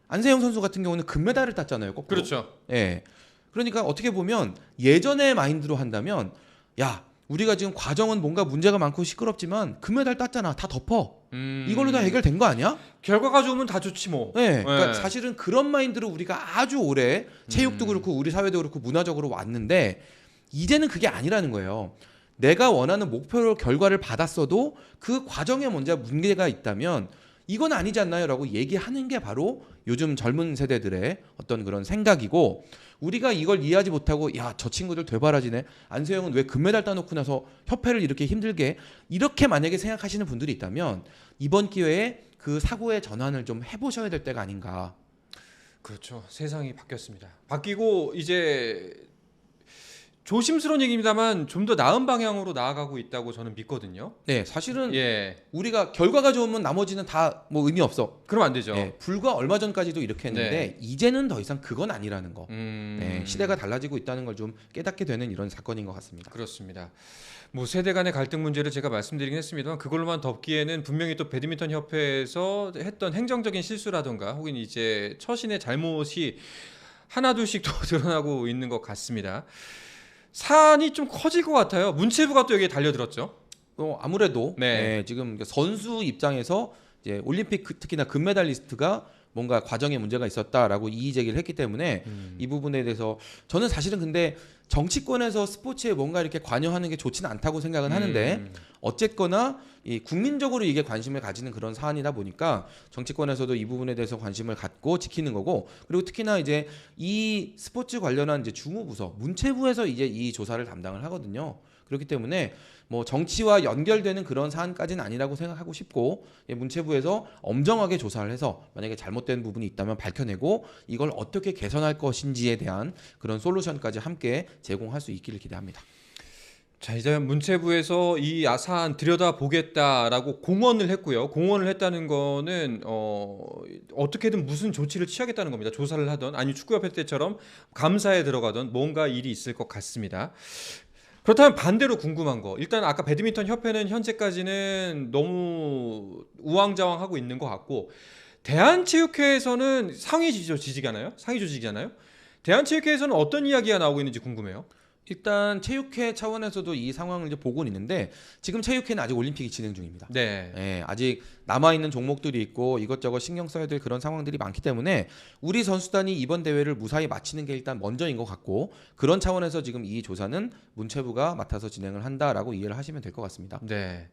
안세영 선수 같은 경우는 금메달을 땄잖아요. 거꾸로. 그렇죠. 예. 그러니까 어떻게 보면 예전의 마인드로 한다면 야 우리가 지금 과정은 뭔가 문제가 많고 시끄럽지만 금메달 땄잖아. 다 덮어. 이걸로 다 해결된 거 아니야? 결과가 좋으면 다 좋지 뭐. 네, 그러니까 네. 사실은 그런 마인드로 우리가 아주 오래 체육도 그렇고 우리 사회도 그렇고 문화적으로 왔는데 이제는 그게 아니라는 거예요. 내가 원하는 목표 결과를 받았어도 그 과정에 문제가 있다면 이건 아니지 않나요? 라고 얘기하는 게 바로 요즘 젊은 세대들의 어떤 그런 생각이고 우리가 이걸 이해하지 못하고 야, 저 친구들 되바라지네. 안세영은 왜 금메달 따놓고 나서 협회를 이렇게 힘들게 이렇게 만약에 생각하시는 분들이 있다면 이번 기회에 그 사고의 전환을 좀 해보셔야 될 때가 아닌가. 그렇죠. 세상이 바뀌었습니다. 바뀌고 이제 조심스러운 얘기입니다만 좀 더 나은 방향으로 나아가고 있다고 저는 믿거든요. 네, 사실은 예. 우리가 결과가 좋으면 나머지는 다 뭐 의미 없어. 그럼 안 되죠. 네, 불과 얼마 전까지도 이렇게 했는데 네. 이제는 더 이상 그건 아니라는 거. 네, 시대가 달라지고 있다는 걸 좀 깨닫게 되는 이런 사건인 것 같습니다. 그렇습니다. 뭐 세대 간의 갈등 문제를 제가 말씀드리긴 했습니다만 그걸로만 덮기에는 분명히 또 배드민턴 협회에서 했던 행정적인 실수라든가 혹은 이제 처신의 잘못이 하나둘씩 또 드러나고 있는 것 같습니다. 사안이 좀 커질 것 같아요. 문체부가 또 여기에 달려들었죠. 아무래도 네. 네, 지금 선수 입장에서 이제 올림픽 특히나 금메달리스트가 뭔가 과정에 문제가 있었다라고 이의 제기를 했기 때문에 이 부분에 대해서 저는 사실은 근데 정치권에서 스포츠에 뭔가 이렇게 관여하는 게 좋지는 않다고 생각은 하는데 어쨌거나 이 국민적으로 이게 관심을 가지는 그런 사안이다 보니까 정치권에서도 이 부분에 대해서 관심을 갖고 지키는 거고 그리고 특히나 이제 이 스포츠 관련한 이제 주무부서 문체부에서 이제 이 조사를 담당을 하거든요. 그렇기 때문에 뭐 정치와 연결되는 그런 사안까지는 아니라고 생각하고 싶고 문체부에서 엄정하게 조사를 해서 만약에 잘못된 부분이 있다면 밝혀내고 이걸 어떻게 개선할 것인지에 대한 그런 솔루션까지 함께 제공할 수 있기를 기대합니다. 자, 이제 문체부에서 이 사안 들여다보겠다라고 공언을 했고요. 공언을 했다는 거는 어떻게든 무슨 조치를 취하겠다는 겁니다. 조사를 하던 아니 축구협회 때처럼 감사에 들어가던 뭔가 일이 있을 것 같습니다. 그렇다면 반대로 궁금한 거. 일단 아까 배드민턴 협회는 현재까지는 너무 우왕좌왕하고 있는 것 같고 대한체육회에서는 상위 조직이잖아요. 상위 조직이잖아요. 대한체육회에서는 어떤 이야기가 나오고 있는지 궁금해요. 일단 체육회 차원에서도 이 상황을 이제 보고는 있는데 지금 체육회는 아직 올림픽이 진행 중입니다. 네. 예, 아직 남아 있는 종목들이 있고 이것저것 신경 써야 될 그런 상황들이 많기 때문에 우리 선수단이 이번 대회를 무사히 마치는 게 일단 먼저인 것 같고 그런 차원에서 지금 이 조사는 문체부가 맡아서 진행을 한다라고 이해를 하시면 될 것 같습니다. 네.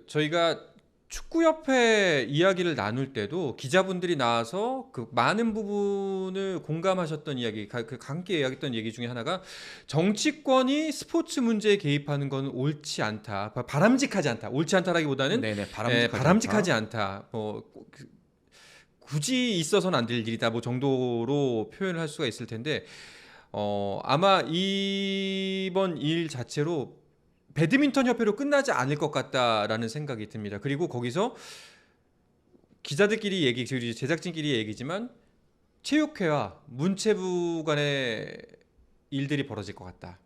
저희가 축구협회 이야기를 나눌 때도 기자분들이 나와서 그 많은 부분을 공감하셨던 이야기, 함께 이야기했던 얘기 중에 하나가 정치권이 스포츠 문제에 개입하는 건 옳지 않다, 바람직하지 않다. 옳지 않다라기보다는 네네, 바람직하지 않다. 굳이 있어서는 안 될 일이다. 뭐 정도로 표현을 할 수가 있을 텐데 아마 이번 일 자체로 배드민턴 협회로 끝나지 않을 것 같다라는 생각이 듭니다. 그리고 거기서 기자들끼리 얘기, 제작진끼리 얘기지만 체육회와 문체부 간의 일들이 벌어질 것 같다.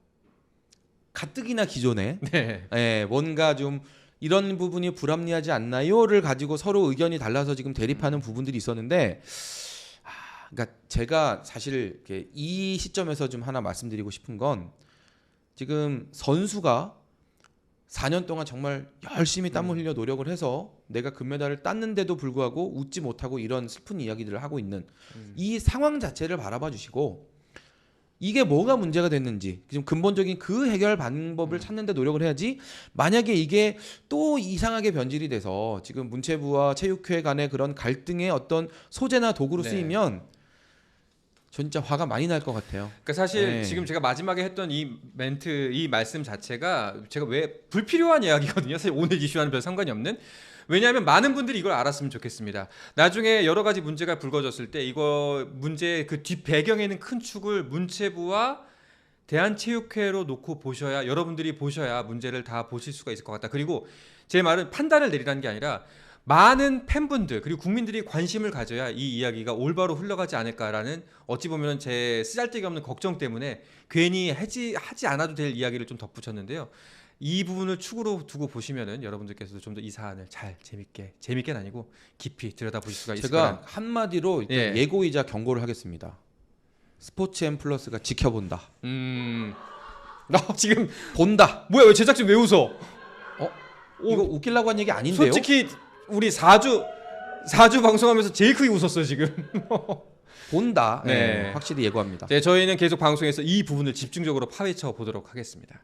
가뜩이나 기존에 네. 예, 뭔가 좀 이런 부분이 불합리하지 않나요를 가지고 서로 의견이 달라서 지금 대립하는 부분들이 있었는데 그러니까 제가 사실 이렇게 이 시점에서 좀 하나 말씀드리고 싶은 건 지금 선수가 4년 동안 정말 열심히 땀을 흘려 노력을 해서 내가 금메달을 땄는데도 불구하고 웃지 못하고 이런 슬픈 이야기들을 하고 있는 이 상황 자체를 바라봐 주시고 이게 뭐가 문제가 됐는지 좀 근본적인 그 해결 방법을 찾는 데 노력을 해야지 만약에 이게 또 이상하게 변질이 돼서 지금 문체부와 체육회 간의 그런 갈등의 어떤 소재나 도구로 네. 쓰이면 진짜 화가 많이 날 것 같아요. 그러니까 사실 네. 지금 제가 마지막에 했던 이 멘트, 이 말씀 자체가 제가 왜 불필요한 이야기거든요. 사실 오늘 이슈와는 별 상관이 없는. 왜냐하면 많은 분들이 이걸 알았으면 좋겠습니다. 나중에 여러 가지 문제가 불거졌을 때 이거 문제의 그 뒷 배경에 있는 큰 축을 문체부와 대한체육회로 놓고 보셔야 여러분들이 보셔야 문제를 다 보실 수가 있을 것 같다. 그리고 제 말은 판단을 내리라는 게 아니라 많은 팬분들 그리고 국민들이 관심을 가져야 이 이야기가 올바로 흘러가지 않을까라는 어찌 보면 제 쓰잘데기 없는 걱정 때문에 괜히 하지 않아도 될 이야기를 좀 덧붙였는데요. 이 부분을 축으로 두고 보시면은 여러분들께서도 좀 더 이 사안을 잘 재밌게는 아니고 깊이 들여다보실 수가 있을 거라. 제가 한마디로 일단 예. 예고이자 경고를 하겠습니다. 스포츠 앤 플러스가 지켜본다. 나 지금 본다. 뭐야 왜 제작진 왜 웃어? 이거 웃기려고 한 얘기 아닌데요? 솔직히 우리 4주 방송하면서 제일 크게 웃었어요 지금. 본다. 네. 네. 확실히 예고합니다. 네, 저희는 계속 방송에서 이 부분을 집중적으로 파헤쳐 보도록 하겠습니다.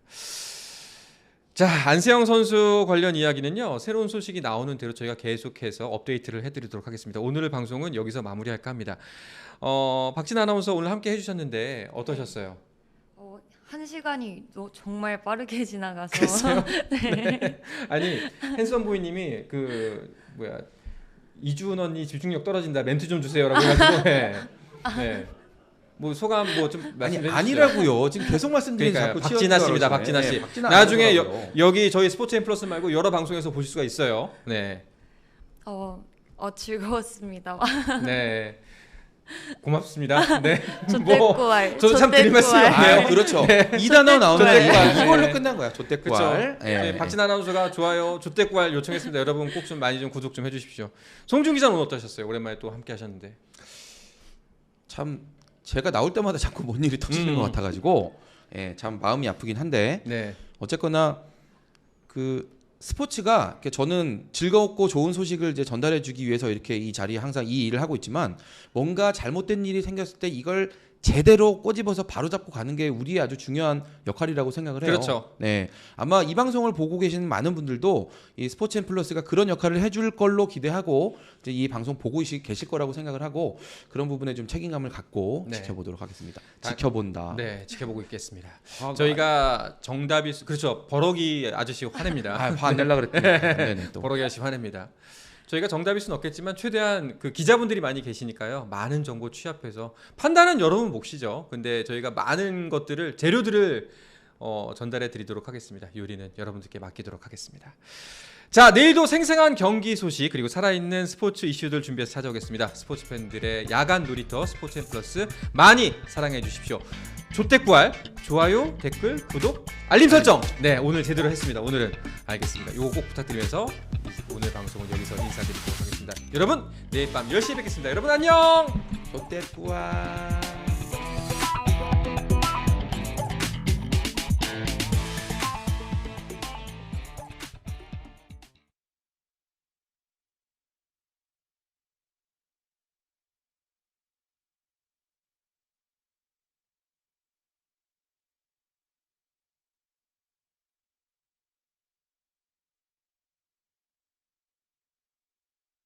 자, 안세영 선수 관련 이야기는요. 새로운 소식이 나오는 대로 저희가 계속해서 업데이트를 해드리도록 하겠습니다. 오늘 방송은 여기서 마무리할까 합니다. 박진 아나운서 오늘 함께 해주셨는데 어떠셨어요? 1시간이 정말 빠르게 지나가서 그랬어요? 네. 아니 핸섬 보이님이 이주은 언니 집중력 떨어진다 멘트 좀 주세요라고 해가지고 네. 뭐 소감 뭐 좀 말씀해 주시죠. 아니라고요. 지금 계속 말씀드리는 그러니까요. 자꾸 박진아 씨입니다. 박진아 씨. 박진아 나중에 아니더라고요. 여기 저희 스포츠 앤 플러스 말고 여러 방송에서 보실 수가 있어요. 네. 즐거웠습니다. 네. 고맙습니다. 네. 조태꾸알. 저도 참 드릴 말씀이 없네요. 그렇죠. 이 단어 나오는데 조태꾸알. 이걸로 네. 끝난 거야. 조태꾸알. 그렇죠. 네, 박진 아나운서가 좋아요. 조태꾸알 요청했습니다. 여러분 꼭 좀 많이 좀 구독 좀 해주십시오. 송준 기자는 오늘 어떠셨어요? 오랜만에 또 함께 하셨는데. 참 제가 나올 때마다 자꾸 뭔 일이 터지는 것 같아가지고 참 마음이 아프긴 한데 네. 어쨌거나 그 스포츠가 저는 즐겁고 좋은 소식을 이제 전달해주기 위해서 이렇게 이 자리에 항상 이 일을 하고 있지만 뭔가 잘못된 일이 생겼을 때 이걸 제대로 꼬집어서 바로잡고 가는 게 우리의 아주 중요한 역할이라고 생각을 해요. 그렇죠. 네, 아마 이 방송을 보고 계시는 많은 분들도 이 스포츠 앤 플러스가 그런 역할을 해줄 걸로 기대하고 이제 이 방송 보고 계실 거라고 생각을 하고 그런 부분에 좀 책임감을 갖고 네. 지켜보도록 하겠습니다. 지켜본다. 네, 지켜보고 있겠습니다. 화가- 저희가 정답이 그렇죠. 버럭이 아저씨 화냅니다. 화 안 내려 그랬더니 안 되네 또. 버럭이 아저씨 화냅니다. 저희가 정답일 수는 없겠지만 최대한 그 기자분들이 많이 계시니까요. 많은 정보 취합해서 판단은 여러분 몫이죠. 근데 저희가 많은 것들을 재료들을 전달해 드리도록 하겠습니다. 요리는 여러분들께 맡기도록 하겠습니다. 자, 내일도 생생한 경기 소식 그리고 살아있는 스포츠 이슈들 준비해서 찾아오겠습니다. 스포츠 팬들의 야간 놀이터 스포츠N 플러스 많이 사랑해 주십시오. 조댓구알, 좋아요, 댓글, 구독, 알림 설정. 네, 오늘 제대로 했습니다. 오늘은 알겠습니다. 요거 꼭 부탁드리면서 오늘 방송은 여기서 인사드리도록 하겠습니다. 여러분, 내일 밤 10시에 뵙겠습니다. 여러분 안녕. 롯데꾸아.